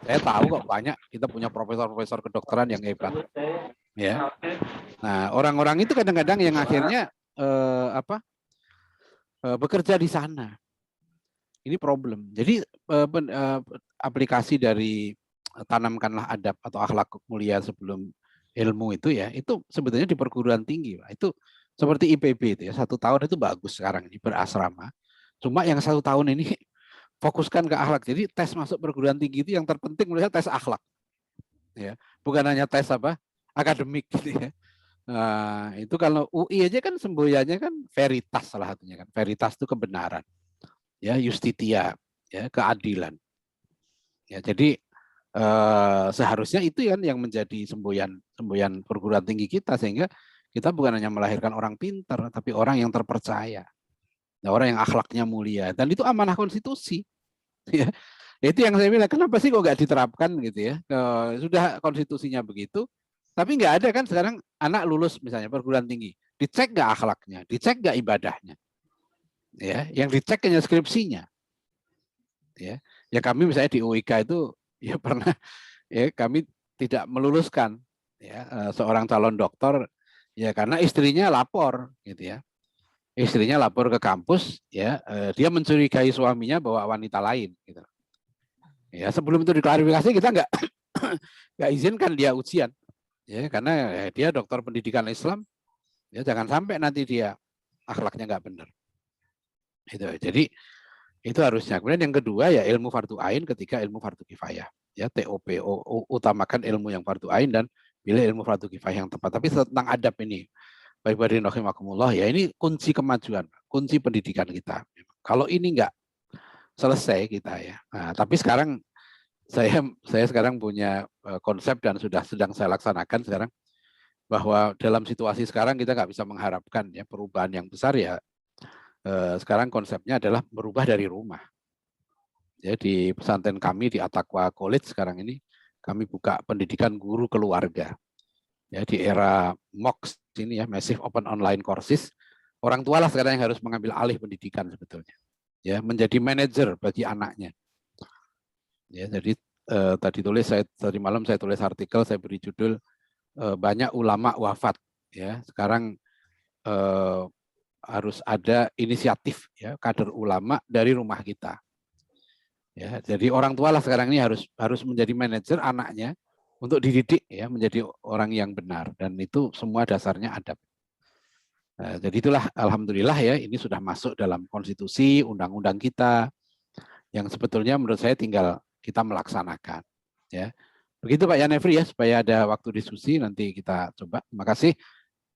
Saya tahu kok banyak, kita punya profesor-profesor kedokteran yang hebat. Ya. Nah, orang-orang itu kadang-kadang yang akhirnya bekerja di sana. Ini problem. Jadi aplikasi dari tanamkanlah adab atau akhlak mulia sebelum ilmu itu ya, itu sebetulnya di perguruan tinggi, Pak. Itu seperti IPB itu ya, 1 tahun itu bagus sekarang ini berasrama. Cuma yang 1 tahun ini fokuskan ke akhlak. Jadi tes masuk perguruan tinggi itu yang terpenting menurut saya tes akhlak. Ya, bukan hanya tes akademik gitu ya. Nah, itu kalau UI aja kan semboyannya kan veritas salah satunya kan. Veritas itu kebenaran. Ya, justitia, ya, keadilan. Ya, jadi seharusnya itu kan yang menjadi semboyan perguruan tinggi kita, sehingga kita bukan hanya melahirkan orang pintar, tapi orang yang terpercaya. Orang yang akhlaknya mulia, dan itu amanah konstitusi. Ya, itu yang saya bilang, kenapa sih kok nggak diterapkan gitu ya? Sudah konstitusinya begitu, tapi nggak ada kan sekarang anak lulus misalnya perguruan tinggi, dicek nggak akhlaknya, dicek nggak ibadahnya, ya, yang dicek hanya skripsinya. Ya kami misalnya di UIK itu ya pernah ya kami tidak meluluskan ya seorang calon dokter ya karena istrinya lapor gitu ya. Istrinya lapor ke kampus, ya dia mencurigai suaminya bawa wanita lain. Gitu. Ya sebelum itu diklarifikasi kita nggak izinkan dia ujian. Ya, karena dia dokter pendidikan Islam, ya jangan sampai nanti dia akhlaknya nggak benar. Jadi itu harusnya. Kemudian yang kedua ya ilmu fardu ain, ketiga ilmu fardu kifayah. Ya TOP, utamakan ilmu yang fardu ain dan pilih ilmu fardu kifayah yang tepat. Tapi tentang adab ini, Baik Bapak rahimakumullah, ya ini kunci kemajuan, kunci pendidikan kita. Kalau ini nggak selesai kita ya. Nah, tapi sekarang saya sekarang punya konsep dan sedang saya laksanakan sekarang, bahwa dalam situasi sekarang kita nggak bisa mengharapkan ya perubahan yang besar ya. Sekarang konsepnya adalah berubah dari rumah. Ya, di pesantren kami di At-Taqwa College sekarang ini kami buka pendidikan guru keluarga. Ya, di era MOOC ini ya, Massive Open Online Courses, orang tua lah sekarang yang harus mengambil alih pendidikan sebetulnya. Ya, menjadi manajer bagi anaknya. Ya, jadi tadi malam saya tulis artikel, saya beri judul banyak ulama wafat. Ya, sekarang harus ada inisiatif ya kader ulama dari rumah kita. Ya, jadi orang tua lah sekarang ini harus menjadi manajer anaknya untuk dididik ya menjadi orang yang benar, dan itu semua dasarnya adab. Nah, jadi itulah alhamdulillah ya ini sudah masuk dalam konstitusi, undang-undang kita yang sebetulnya menurut saya tinggal kita melaksanakan. Ya, begitu Pak Yanefri ya, supaya ada waktu diskusi nanti kita coba. Terima kasih.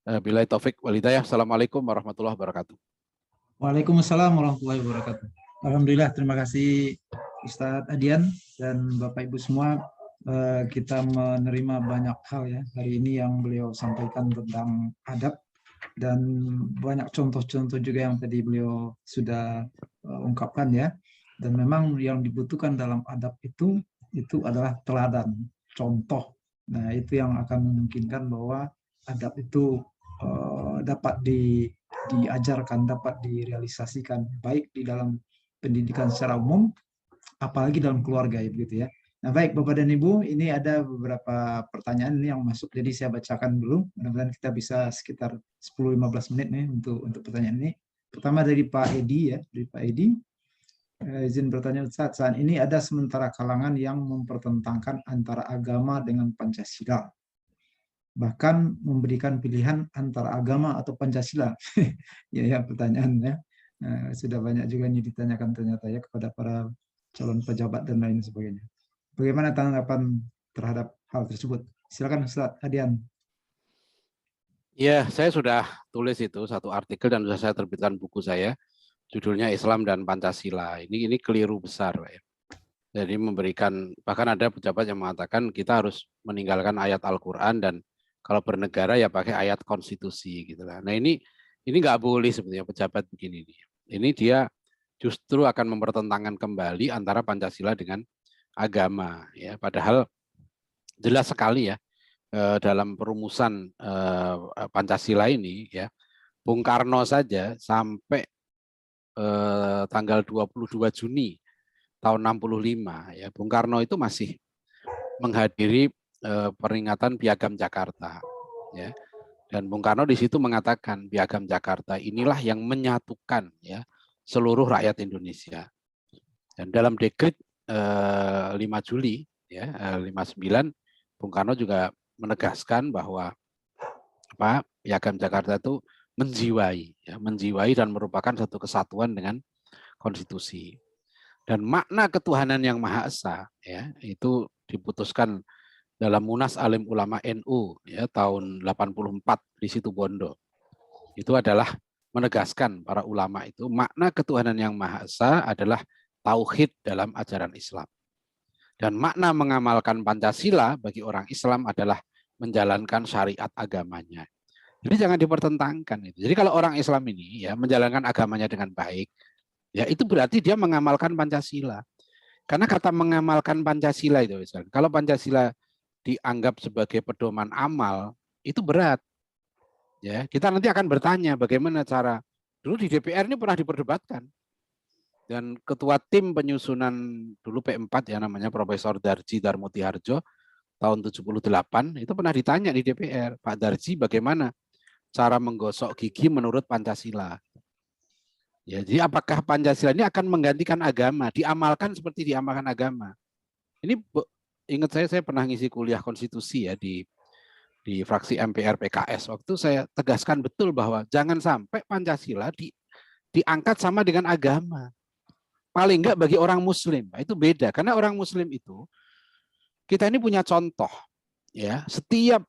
Billahi taufik wal hidayah. Assalamualaikum warahmatullahi wabarakatuh. Waalaikumsalam warahmatullahi wabarakatuh. Alhamdulillah, terima kasih Ustadz Adian dan Bapak Ibu semua. Kita menerima banyak hal ya hari ini yang beliau sampaikan tentang adab, dan banyak contoh-contoh juga yang tadi beliau sudah ungkapkan ya. Dan memang yang dibutuhkan dalam adab itu adalah teladan, contoh. Nah, itu yang akan memungkinkan bahwa adab itu dapat diajarkan, dapat direalisasikan baik di dalam pendidikan secara umum, apalagi dalam keluarga ya begitu ya. Nah, baik Bapak dan Ibu, ini ada beberapa pertanyaan yang masuk, jadi saya bacakan dulu. Mudah-mudahan kita bisa sekitar 10-15 menit nih untuk pertanyaan ini. Pertama dari Pak Edi ya, dari Pak Edi. Izin bertanya Ustaz, saat ini ada sementara kalangan yang mempertentangkan antara agama dengan Pancasila. Bahkan memberikan pilihan antara agama atau Pancasila. ya pertanyaannya. Sudah banyak juga yang ditanyakan ternyata ya kepada para calon pejabat dan lain sebagainya. Bagaimana tanggapan terhadap hal tersebut? Silakan Ustaz Adian. Ya, saya sudah tulis itu satu artikel dan sudah saya terbitkan buku saya, judulnya Islam dan Pancasila. Ini keliru besar, Pak ya. Jadi memberikan, bahkan ada pejabat yang mengatakan kita harus meninggalkan ayat Al-Quran dan kalau bernegara ya pakai ayat konstitusi gitu lah. Nah ini nggak boleh sebetulnya pejabat begini. Ini dia justru akan mempertentangkan kembali antara Pancasila dengan agama ya. Padahal jelas sekali ya dalam perumusan Pancasila ini ya, Bung Karno saja sampai tanggal 22 Juni tahun 65 ya, Bung Karno itu masih menghadiri peringatan Piagam Jakarta ya. Dan Bung Karno di situ mengatakan Piagam Jakarta inilah yang menyatukan ya seluruh rakyat Indonesia. Dan dalam dekret 5 Juli ya 59 Bung Karno juga menegaskan bahwa Piagam Jakarta itu menjiwai dan merupakan satu kesatuan dengan konstitusi. Dan makna ketuhanan yang Maha Esa ya itu diputuskan dalam Munas Alim Ulama NU ya tahun 84 di Situbondo. Itu adalah menegaskan para ulama itu makna ketuhanan yang Maha Esa adalah tauhid dalam ajaran Islam. Dan makna mengamalkan Pancasila bagi orang Islam adalah menjalankan syariat agamanya. Jadi jangan dipertentangkan itu. Jadi kalau orang Islam ini ya menjalankan agamanya dengan baik, ya itu berarti dia mengamalkan Pancasila. Karena kata mengamalkan Pancasila itu, kalau Pancasila dianggap sebagai pedoman amal, itu berat. Ya, kita nanti akan bertanya bagaimana cara. Dulu di DPR ini pernah diperdebatkan. Dan ketua tim penyusunan dulu P4 ya namanya Profesor Darji Darmotiharjo tahun 78 itu pernah ditanya di DPR, Pak Darji bagaimana cara menggosok gigi menurut Pancasila. Ya, jadi apakah Pancasila ini akan menggantikan agama, diamalkan seperti diamalkan agama? Ini ingat saya pernah ngisi kuliah konstitusi ya di di fraksi MPR PKS. Waktu saya tegaskan betul bahwa jangan sampai Pancasila diangkat sama dengan agama. Paling enggak bagi orang Muslim, itu beda. Karena orang Muslim itu, kita ini punya contoh. Ya, setiap,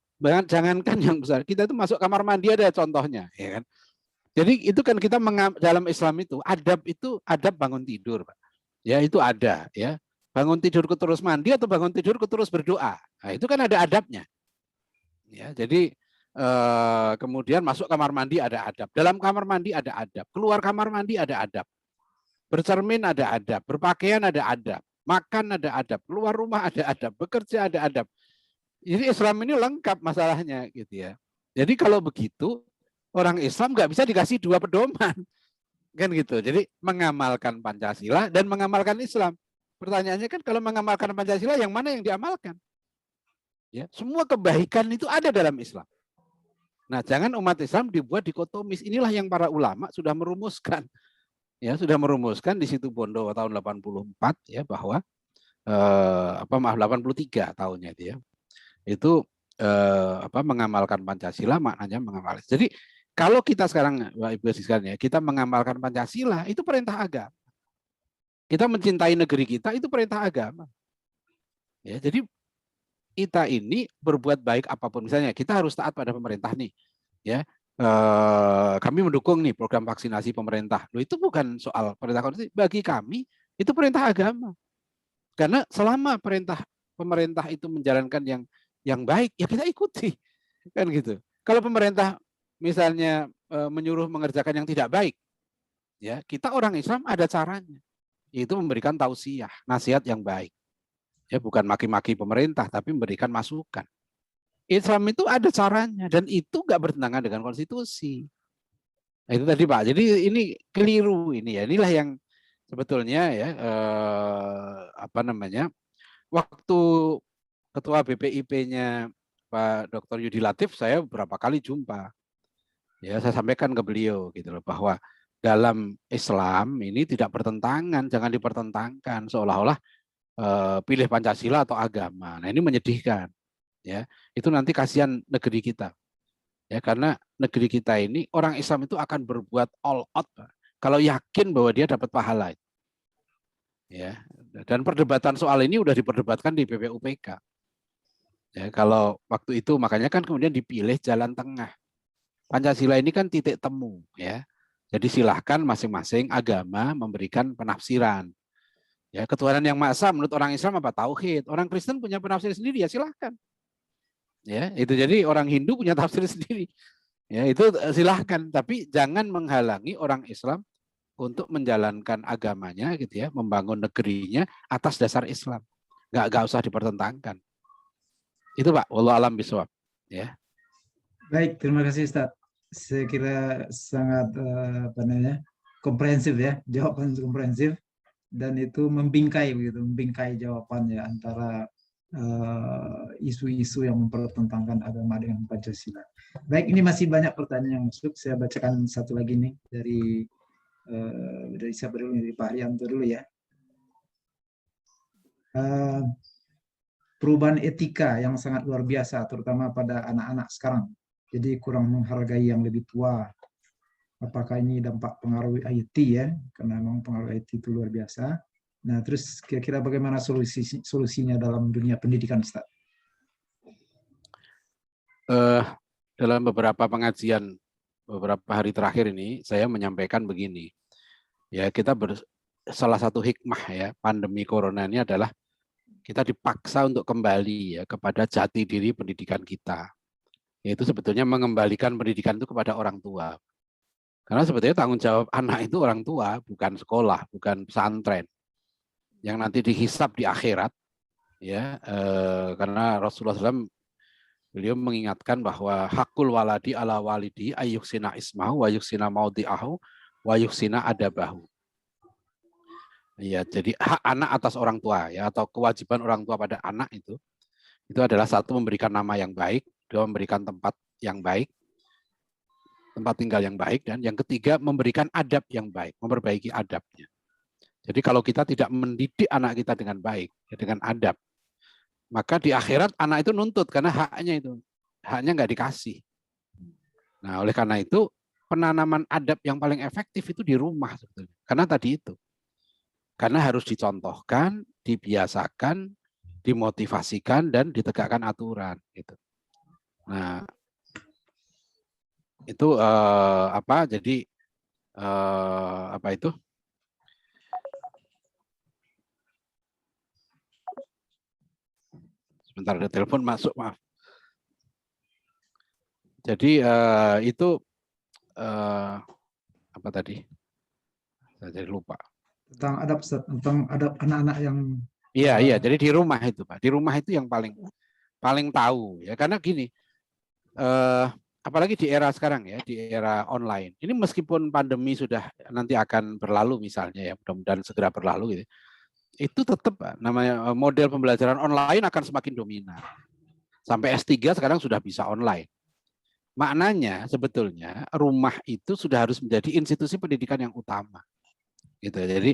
jangankan yang besar, kita itu masuk kamar mandi ada contohnya. Ya kan? Jadi itu kan kita dalam Islam itu adab bangun tidur, Pak. Ya itu ada. Ya, bangun tidurku terus mandi atau bangun tidurku terus berdoa. Nah, itu kan ada adabnya. Ya, jadi kemudian masuk kamar mandi ada adab. Dalam kamar mandi ada adab. Keluar kamar mandi ada adab. Bercermin ada adab, berpakaian ada adab, makan ada adab, keluar rumah ada adab, bekerja ada adab. Jadi Islam ini lengkap masalahnya gitu ya. Jadi kalau begitu orang Islam nggak bisa dikasih dua pedoman kan gitu. Jadi mengamalkan Pancasila dan mengamalkan Islam. Pertanyaannya kan kalau mengamalkan Pancasila yang mana yang diamalkan? Ya, semua kebaikan itu ada dalam Islam. Nah, jangan umat Islam dibuat dikotomis. Inilah yang para ulama sudah merumuskan. Ya, sudah merumuskan di situ Bondo tahun 84 ya bahwa 83 tahunnya itu ya. Itu mengamalkan Pancasila maknanya mengamalkan. Jadi kalau kita sekarang Bapak Ibu sekalian ya, kita mengamalkan Pancasila itu perintah agama. Kita mencintai negeri kita itu perintah agama. Ya, jadi kita ini berbuat baik apapun, misalnya kita harus taat pada pemerintah nih, ya. Kami mendukung nih program vaksinasi pemerintah. Loh, itu bukan soal perintah konstitusi. Bagi kami itu perintah agama. Karena selama pemerintah itu menjalankan yang baik, ya kita ikuti, kan gitu. Kalau pemerintah misalnya menyuruh mengerjakan yang tidak baik, ya kita orang Islam ada caranya, yaitu memberikan tausiah, nasihat yang baik. Ya bukan maki-maki pemerintah, tapi memberikan masukan. Islam itu ada caranya dan itu nggak bertentangan dengan konstitusi. Nah, itu tadi Pak. Jadi ini keliru ini ya. Inilah yang sebetulnya ya waktu ketua BPIP-nya Pak Dr. Yudi Latif saya beberapa kali jumpa. Ya saya sampaikan ke beliau gitu loh bahwa dalam Islam ini tidak bertentangan, jangan dipertentangkan seolah-olah pilih Pancasila atau agama. Nah, ini menyedihkan. Ya, itu nanti kasihan negeri kita. Ya, karena negeri kita ini orang Islam itu akan berbuat all out kalau yakin bahwa dia dapat pahala. Ya, dan perdebatan soal ini udah diperdebatkan di BPUPK. Ya, kalau waktu itu makanya kan kemudian dipilih jalan tengah. Pancasila ini kan titik temu, ya. Jadi silahkan masing-masing agama memberikan penafsiran. Ya, ketuhanan yang Maha Esa menurut orang Islam apa? Tauhid. Orang Kristen punya penafsiran sendiri, ya silahkan. Ya, itu jadi orang Hindu punya tafsir sendiri. Ya, itu silahkan, tapi jangan menghalangi orang Islam untuk menjalankan agamanya gitu ya, membangun negerinya atas dasar Islam. Nggak usah dipertentangkan. Itu Pak, wallahu alam bisawab. Ya. Baik, terima kasih Ustaz. Saya kira sangat komprehensif ya, jawaban komprehensif dan itu membingkai begitu, membingkai jawabannya antara isu-isu yang mempertentangkan agama dengan Pancasila. Baik, ini masih banyak pertanyaan yang masuk. Saya bacakan satu lagi nih dari siapa dulu? Dari Pak Rianto dulu ya. Perubahan etika yang sangat luar biasa, terutama pada anak-anak sekarang. Jadi kurang menghargai yang lebih tua. Apakah ini dampak pengaruh IT ya? Karena memang pengaruh IT itu luar biasa. Nah, terus kira-kira bagaimana solusinya dalam dunia pendidikan, Ustaz? Dalam beberapa pengajian beberapa hari terakhir ini, saya menyampaikan begini. Ya, kita salah satu hikmah ya pandemi corona ini adalah kita dipaksa untuk kembali ya kepada jati diri pendidikan kita. Yaitu sebetulnya mengembalikan pendidikan itu kepada orang tua. Karena sebetulnya tanggung jawab anak itu orang tua, bukan sekolah, bukan pesantren. Yang nanti dihisab di akhirat, ya, karena Rasulullah SAW beliau mengingatkan bahwa hakul waladi ala walidi ayyuksina ismahu wa yuksina maudi'ahu wa yuksina adabahu. Ya, jadi hak anak atas orang tua ya, atau kewajiban orang tua pada anak itu adalah satu memberikan nama yang baik, dua memberikan tempat yang baik, tempat tinggal yang baik, dan yang ketiga memberikan adab yang baik, memperbaiki adabnya. Jadi kalau kita tidak mendidik anak kita dengan baik, dengan adab, maka di akhirat anak itu nuntut karena haknya itu, haknya nggak dikasih. Nah, oleh karena itu penanaman adab yang paling efektif itu di rumah sebetulnya. Karena tadi itu. Karena harus dicontohkan, dibiasakan, dimotivasikan, dan ditegakkan aturan. Gitu. Nah, itu jadi apa itu? Sebentar ada telepon masuk, maaf. Jadi itu apa tadi? Saya jadi lupa. Tentang adab anak-anak yang Iya, jadi di rumah itu, Pak. Di rumah itu yang paling tahu ya, karena gini, apalagi di era sekarang ya, di era online. Ini meskipun pandemi sudah nanti akan berlalu misalnya ya, mudah-mudahan segera berlalu gitu. Itu tetap namanya model pembelajaran online akan semakin dominan. Sampai S3 sekarang sudah bisa online. Maknanya sebetulnya rumah itu sudah harus menjadi institusi pendidikan yang utama. Gitu. Jadi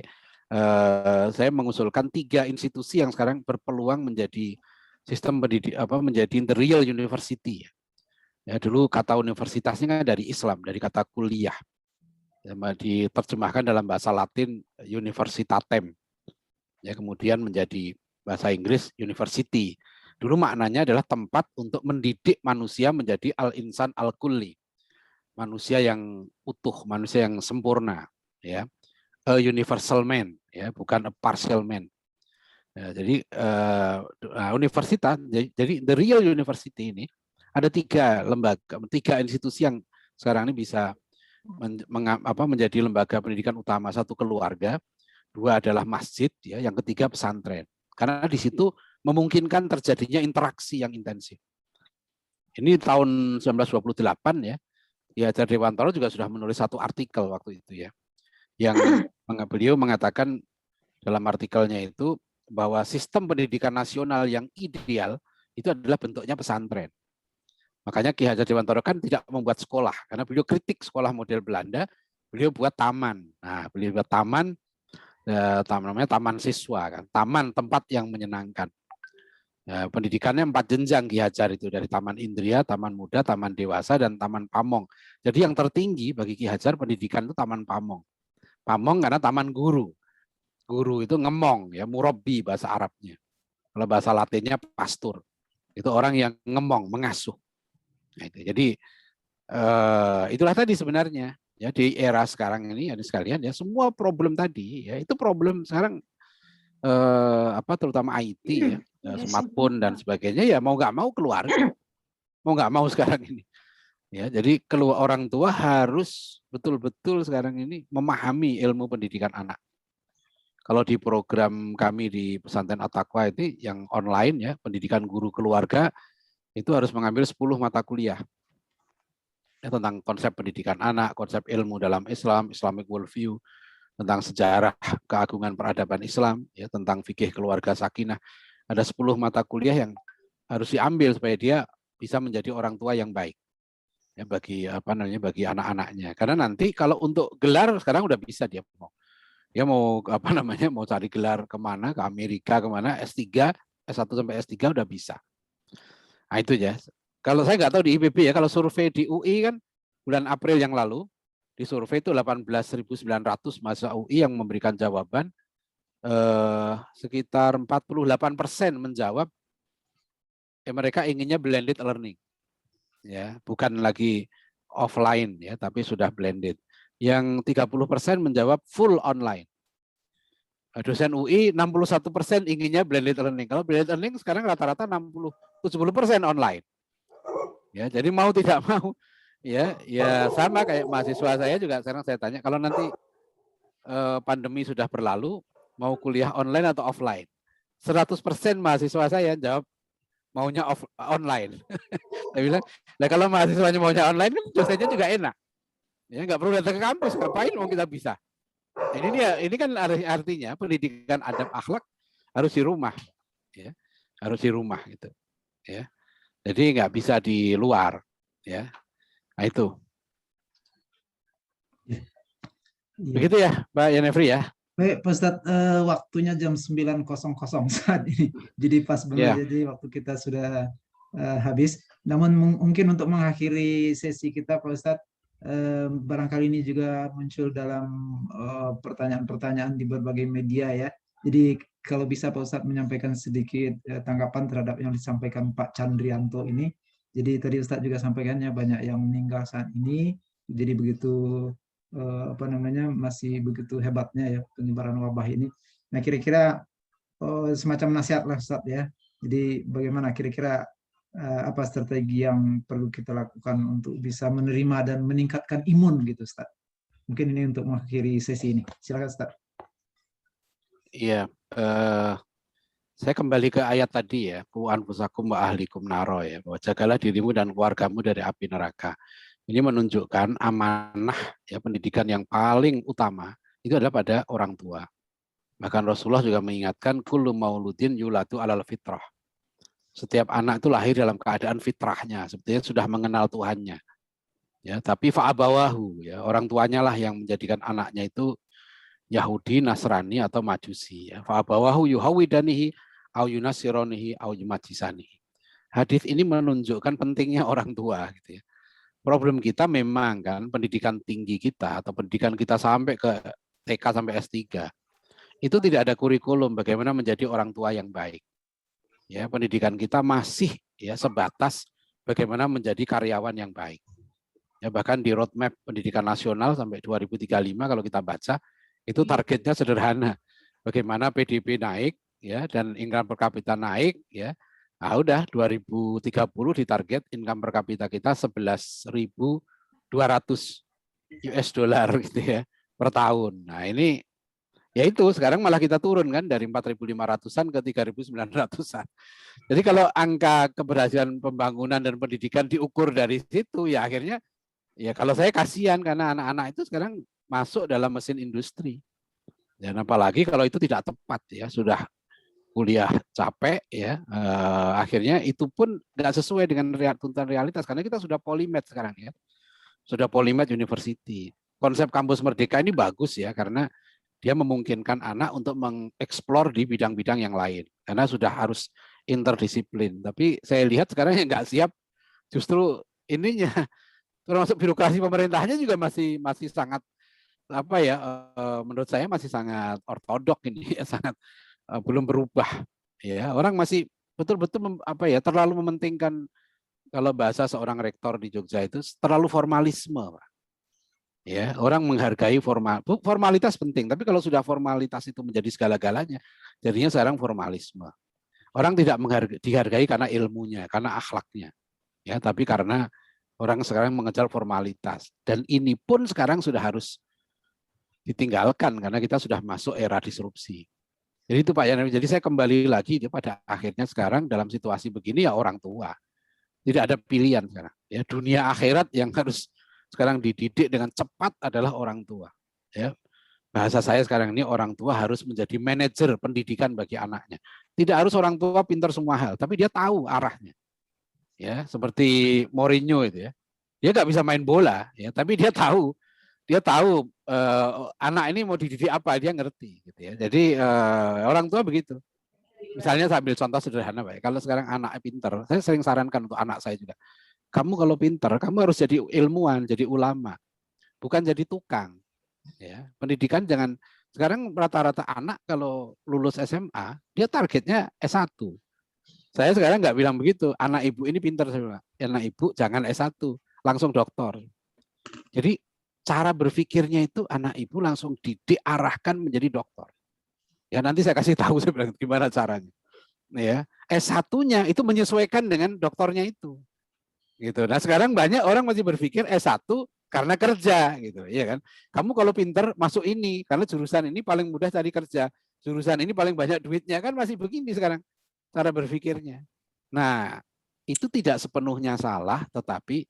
saya mengusulkan 3 institusi yang sekarang berpeluang menjadi sistem menjadi the real university. Ya, dulu kata universitasnya kan dari Islam, dari kata kuliah. Ya, diterjemahkan dalam bahasa Latin universitatem. Ya, kemudian menjadi bahasa Inggris university. Dulu maknanya adalah tempat untuk mendidik manusia menjadi al-insan al-kulli. Manusia yang utuh, manusia yang sempurna, ya. A universal man, ya, bukan a partial man. Ya, jadi universitas, jadi the real university ini ada 3 lembaga, 3 institusi yang sekarang ini bisa menjadi lembaga pendidikan utama. 1 keluarga, 2 adalah masjid, ya, yang ketiga pesantren. Karena di situ memungkinkan terjadinya interaksi yang intensif. Ini tahun 1928 ya, Ki Hajar Dewantara juga sudah menulis 1 artikel waktu itu ya, yang beliau mengatakan dalam artikelnya itu bahwa sistem pendidikan nasional yang ideal itu adalah bentuknya pesantren. Makanya Ki Hajar Dewantara kan tidak membuat sekolah, karena beliau kritik sekolah model Belanda, beliau buat taman. Nah, beliau buat taman, namanya taman siswa, kan, taman tempat yang menyenangkan. Ya, pendidikannya 4 jenjang Ki Hajar itu, dari taman Indria, taman muda, taman dewasa, dan taman pamong. Jadi yang tertinggi bagi Ki Hajar pendidikan itu taman pamong. Pamong karena taman guru. Guru itu ngemong, ya, murabbi bahasa Arabnya. Kalau bahasa Latinnya pastur. Itu orang yang ngemong, mengasuh. Nah, itu. Jadi itulah tadi sebenarnya. Ya, di era sekarang ini ada sekalian ya, semua problem tadi ya, itu problem sekarang terutama IT ya, smartphone dan sebagainya, ya mau nggak mau keluar, mau nggak mau sekarang ini. Ya, jadi keluar orang tua harus betul-betul sekarang ini memahami ilmu pendidikan anak. Kalau di program kami di Pesantren At-Taqwa itu yang online ya, pendidikan guru keluarga, itu harus mengambil 10 mata kuliah. Ya, tentang konsep pendidikan anak, konsep ilmu dalam Islam, Islamic worldview, tentang sejarah keagungan peradaban Islam, ya, tentang fikih keluarga sakinah. Ada 10 mata kuliah yang harus diambil supaya dia bisa menjadi orang tua yang baik. Ya, bagi bagi anak-anaknya. Karena nanti kalau untuk gelar sekarang udah bisa dia mau mau cari gelar kemana, ke Amerika kemana, S3, S1 sampai S3 udah bisa. Nah itu ya. Kalau saya nggak tahu di IPB ya, kalau survei di UI kan bulan April yang lalu, di survei itu 18.900 mahasiswa UI yang memberikan jawaban, sekitar 48% menjawab mereka inginnya blended learning, ya, bukan lagi offline ya, tapi sudah blended. Yang 30% menjawab full online. Dosen UI 61% inginnya blended learning. Kalau blended learning sekarang rata-rata 70% online. Ya, jadi mau tidak mau ya sama kayak mahasiswa saya juga sekarang saya tanya, kalau nanti pandemi sudah berlalu mau kuliah online atau offline? 100% mahasiswa saya jawab maunya online. Saya bilang, nah kalau mahasiswanya maunya online kan dosennya juga enak. Ya nggak perlu datang ke kampus, ngapain mau kita bisa. Ini kan artinya pendidikan adab akhlak harus di rumah, ya, harus di rumah gitu, ya. Jadi nggak bisa di luar, ya. Nah itu. Begitu ya, Mbak Yanefri ya. Baik, Pak Ustadz, waktunya jam 9.00 saat ini. Jadi pas banget, jadi waktu kita sudah habis. Namun mungkin untuk mengakhiri sesi kita Pak Ustadz, barangkali ini juga muncul dalam pertanyaan-pertanyaan di berbagai media ya. Jadi kalau bisa Pak Ustadz menyampaikan sedikit tanggapan terhadap yang disampaikan Pak Chandrianto ini. Jadi tadi Ustadz juga sampaikannya banyak yang meninggal saat ini. Jadi begitu apa namanya, masih begitu hebatnya ya penyebaran wabah ini. Nah kira-kira semacam nasihat lah Ustadz ya. Jadi bagaimana kira-kira apa strategi yang perlu kita lakukan untuk bisa menerima dan meningkatkan imun gitu Ustaz. Mungkin ini untuk mengakhiri sesi ini. Silakan Ustaz. Iya, saya kembali ke ayat tadi ya, ku anfusakum wa ahlikum naro ya, bahwa jagalah dirimu dan keluargamu dari api neraka. Ini menunjukkan amanah ya, pendidikan yang paling utama itu adalah pada orang tua. Bahkan Rasulullah juga mengingatkan kullu mauludin yuladu alal fitrah. Setiap anak itu lahir dalam keadaan fitrahnya, sebetulnya sudah mengenal Tuhannya. Ya, tapi fa'abawahu ya, orang tuanya lah yang menjadikan anaknya itu Yahudi, Nasrani atau Majusi ya. Fa'abawahu yuhawidanihi au yunasironihi au yumajisanihi. Hadis ini menunjukkan pentingnya orang tua gitu ya. Problem kita memang kan pendidikan tinggi kita atau pendidikan kita sampai ke TK sampai S3 itu tidak ada kurikulum bagaimana menjadi orang tua yang baik. Ya, pendidikan kita masih ya sebatas bagaimana menjadi karyawan yang baik. Ya, bahkan di roadmap pendidikan nasional sampai 2035 kalau kita baca itu targetnya sederhana. Bagaimana PDB naik ya dan income per kapita naik ya. Nah, udah 2030 ditarget income per kapita kita 11.200 US dollar gitu ya per tahun. Nah, ini ya itu sekarang malah kita turun kan dari 4.500-an ke 3.900-an. Jadi kalau angka keberhasilan pembangunan dan pendidikan diukur dari situ ya akhirnya ya kalau saya kasihan karena anak-anak itu sekarang masuk dalam mesin industri. Dan apalagi kalau itu tidak tepat ya, sudah kuliah capek ya, akhirnya itu pun nggak sesuai dengan tuntutan realitas karena kita sudah Polymed sekarang ya. Sudah Polymed University. Konsep kampus merdeka ini bagus ya karena dia memungkinkan anak untuk mengeksplor di bidang-bidang yang lain karena sudah harus interdisiplin. Tapi saya lihat sekarang yang nggak siap justru ininya, termasuk birokrasi pemerintahnya juga masih sangat apa ya, menurut saya masih sangat ortodok ini, sangat belum berubah. Ya, orang masih betul-betul apa ya terlalu mementingkan, kalau bahasa seorang rektor di Jogja itu terlalu formalisme, Pak. Ya, orang menghargai formalitas penting, tapi kalau sudah formalitas itu menjadi segala-galanya, jadinya sekarang formalisme. Orang tidak dihargai karena ilmunya, karena akhlaknya, ya, tapi karena orang sekarang mengejar formalitas. Dan ini pun sekarang sudah harus ditinggalkan karena kita sudah masuk era disrupsi. Jadi itu Pak Yan. Jadi saya kembali lagi pada akhirnya sekarang dalam situasi begini ya orang tua. Tidak ada pilihan sekarang. Ya, dunia akhirat yang harus sekarang dididik dengan cepat adalah orang tua. Ya, bahasa saya sekarang ini orang tua harus menjadi manajer pendidikan bagi anaknya. Tidak harus orang tua pintar semua hal, tapi dia tahu arahnya. Ya, seperti Mourinho itu ya. Dia nggak bisa main bola, ya, tapi dia tahu anak ini mau dididik apa, dia ngerti gitu ya. Jadi orang tua begitu. Misalnya saya ambil contoh sederhana Pak. Kalau sekarang anak pintar, saya sering sarankan untuk anak saya juga. Kamu kalau pintar, kamu harus jadi ilmuwan, jadi ulama. Bukan jadi tukang. Ya, pendidikan jangan, sekarang rata-rata anak kalau lulus SMA, dia targetnya S1. Saya sekarang nggak bilang begitu. Anak ibu ini pintar, saya bilang. Anak ibu jangan S1, langsung doktor. Jadi cara berpikirnya itu anak ibu langsung diarahkan menjadi dokter. Ya nanti saya kasih tahu saya bilang gimana caranya. Ya, S1-nya itu menyesuaikan dengan doktornya itu. Gitu. Nah, sekarang banyak orang masih berpikir S1 karena kerja gitu, ya kan? Kamu kalau pinter masuk ini karena jurusan ini paling mudah cari kerja. Jurusan ini paling banyak duitnya, kan masih begini sekarang cara berpikirnya. Nah, itu tidak sepenuhnya salah tetapi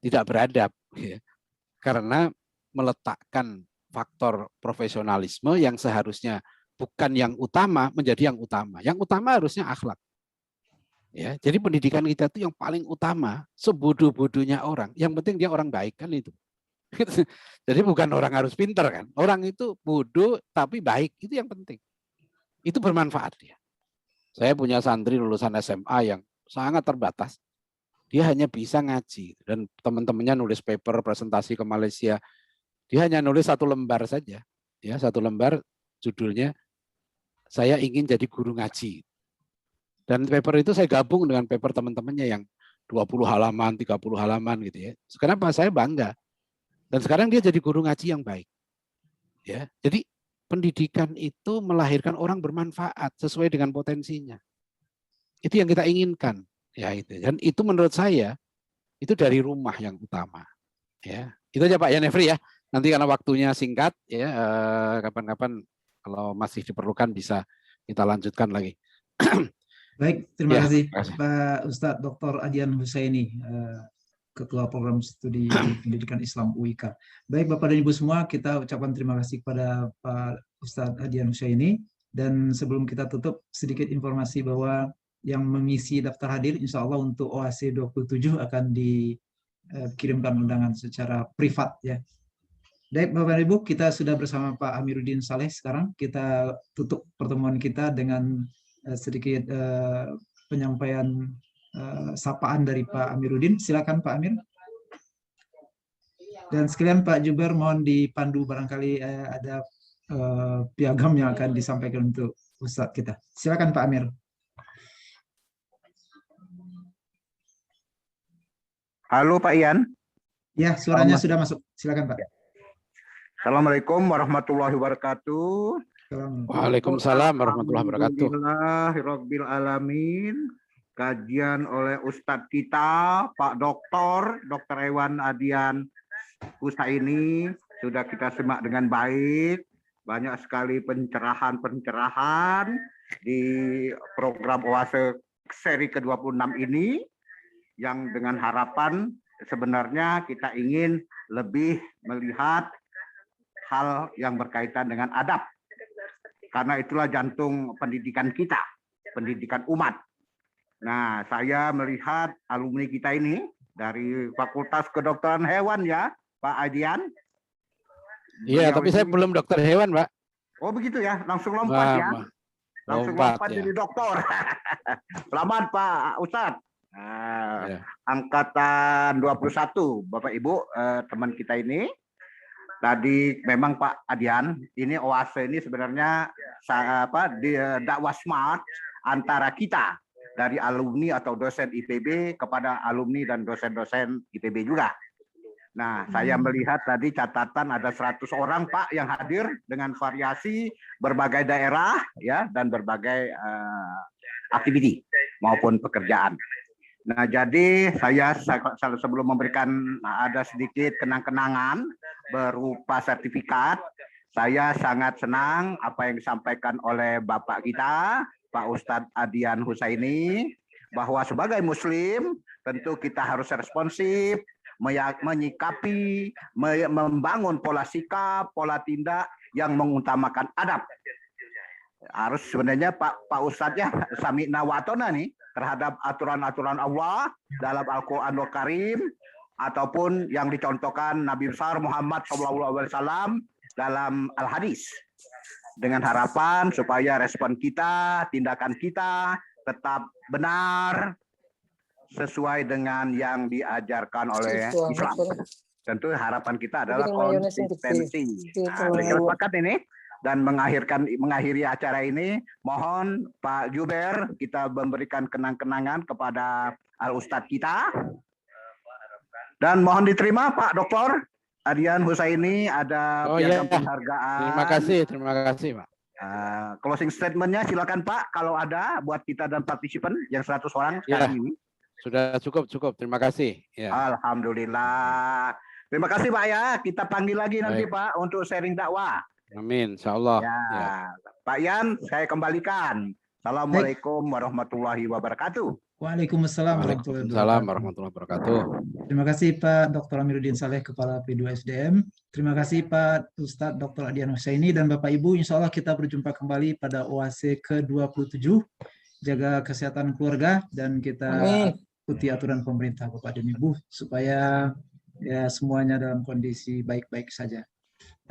tidak beradab ya. Karena meletakkan faktor profesionalisme yang seharusnya bukan yang utama menjadi yang utama. Yang utama harusnya akhlak. Ya, jadi pendidikan kita itu yang paling utama, sebodoh-bodohnya orang, yang penting dia orang baik kan itu. Jadi bukan orang harus pintar kan, orang itu bodoh tapi baik, itu yang penting. Itu bermanfaat dia. Saya punya santri lulusan SMA yang sangat terbatas. dia hanya bisa ngaji dan teman-temannya nulis paper presentasi ke Malaysia. Dia hanya nulis 1 lembar saja, ya 1 lembar judulnya saya ingin jadi guru ngaji. Dan paper itu saya gabung dengan paper teman-temannya yang 20 halaman, 30 halaman gitu ya. Kenapa? Saya bangga. Dan sekarang dia jadi guru ngaji yang baik. Ya, jadi pendidikan itu melahirkan orang bermanfaat sesuai dengan potensinya. Itu yang kita inginkan, ya itu. Dan itu menurut saya itu dari rumah yang utama. Ya, itu aja Pak Yanefri ya. Nanti karena waktunya singkat, ya kapan-kapan kalau masih diperlukan bisa kita lanjutkan lagi. Baik, terima Ya, kasih terima kasih. Pak Ustadz Dr. Adian Husaini, Ketua Program Studi Pendidikan Islam UIK. Baik Bapak dan Ibu semua, kita ucapkan terima kasih kepada Pak Ustadz Adian Husaini. Dan sebelum kita tutup, sedikit informasi bahwa yang mengisi daftar hadir, insya Allah untuk OAC 27 akan dikirimkan undangan secara privat ya. Baik Bapak dan Ibu, kita sudah bersama Pak Amiruddin Saleh sekarang. Kita tutup pertemuan kita dengan sedikit penyampaian sapaan dari Pak Amiruddin. Silakan Pak Amir. Dan sekalian Pak Juber mohon dipandu barangkali ada piagam yang akan disampaikan untuk Ustadz kita. Silakan Pak Amir. Halo Pak Ian. Ya, suaranya sudah masuk. Silakan Pak. Assalamualaikum warahmatullahi wabarakatuh. Waalaikumsalam warahmatullahi wabarakatuh. Alhamdulillahirabbil alamin. Kajian oleh Ustadz kita Pak Dr. Ewan Adian Husaini sudah kita simak dengan baik. Banyak sekali pencerahan di program OASE seri ke-26 ini yang dengan harapan sebenarnya kita ingin lebih melihat hal yang berkaitan dengan adab. Karena itulah jantung pendidikan kita, pendidikan umat. Nah, saya melihat alumni kita ini dari Fakultas Kedokteran Hewan ya, Pak Adian. Iya, tapi saya belum dokter hewan, Pak. Oh begitu ya, langsung lompat ya. Langsung lompat ya. jadi dokter. Selamat Pak Ustadz. Nah, ya. Angkatan 21, Bapak Ibu, teman kita ini. Tadi memang Pak Adian, ini OASE ini sebenarnya dakwah smart antara kita dari alumni atau dosen IPB kepada alumni dan dosen-dosen IPB juga. Nah, saya melihat tadi catatan ada 100 orang Pak yang hadir dengan variasi berbagai daerah ya dan berbagai aktiviti maupun pekerjaan. Nah, jadi saya sebelum memberikan ada sedikit kenang-kenangan berupa sertifikat, saya sangat senang apa yang disampaikan oleh Bapak kita, Pak Ustadz Adian Husaini, bahwa sebagai Muslim tentu kita harus responsif, menyikapi, membangun pola sikap, pola tindak yang mengutamakan adab. Harus sebenarnya Pak Ustadz ya, sami'na wa atona nih, terhadap aturan-aturan Allah dalam Al-Quranul Karim ataupun yang dicontohkan Nabi besar Muhammad SAW dalam Al-Hadis, dengan harapan supaya respon kita, tindakan kita tetap benar sesuai dengan yang diajarkan oleh Islam. Tentu harapan kita adalah konsistensi. Nah, saya sepakat ini. Dan mengakhiri acara ini, mohon Pak Juber kita memberikan kenang-kenangan kepada Al-Ustadz kita. Dan mohon diterima Pak Dr. Adian Husaini ada piagam penghargaan. Terima kasih Pak. Closing statementnya silakan Pak kalau ada buat kita dan partisipan yang 100 orang sekarang ini. Sudah cukup. Terima kasih. Ya. Alhamdulillah. Terima kasih Pak ya. Kita panggil lagi nanti Pak untuk sharing dakwah. Amin, insyaallah. Ya. Pak Yan, saya kembalikan. Assalamualaikum warahmatullahi wabarakatuh. Waalaikumsalam warahmatullahi wabarakatuh. Terima kasih Pak Dr. Amiruddin Saleh, Kepala P2SDM. Terima kasih Pak Ustadz Dr. Adian Husaini dan Bapak Ibu. Insya Allah kita berjumpa kembali pada OASE ke-27. Jaga kesehatan keluarga dan kita ikuti aturan pemerintah Bapak dan Ibu supaya ya semuanya dalam kondisi baik-baik saja.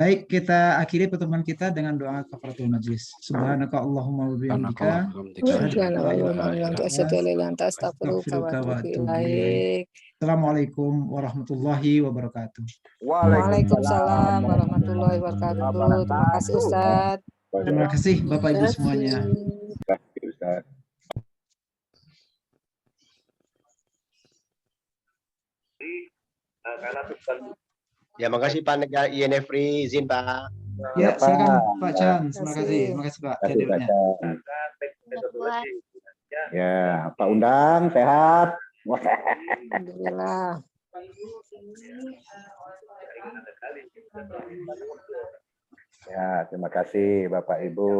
Baik, kita akhiri pertemuan kita dengan doa kafaratul majlis. Subhanaka Allahumma wa bihamdika. Assalamualaikum warahmatullahi wabarakatuh. Waalaikumsalam warahmatullahi wabarakatuh. Terima kasih Ustadz. Terima kasih Bapak Ibu semuanya. Ya, makasih Pak INFRI, izin Pak. Ya, silakan Pak Chan. Terima kasih. Terima kasih Pak hadirnya. Ya, Pak Undang sehat. Alhamdulillah. Ya, terima kasih Bapak Ibu.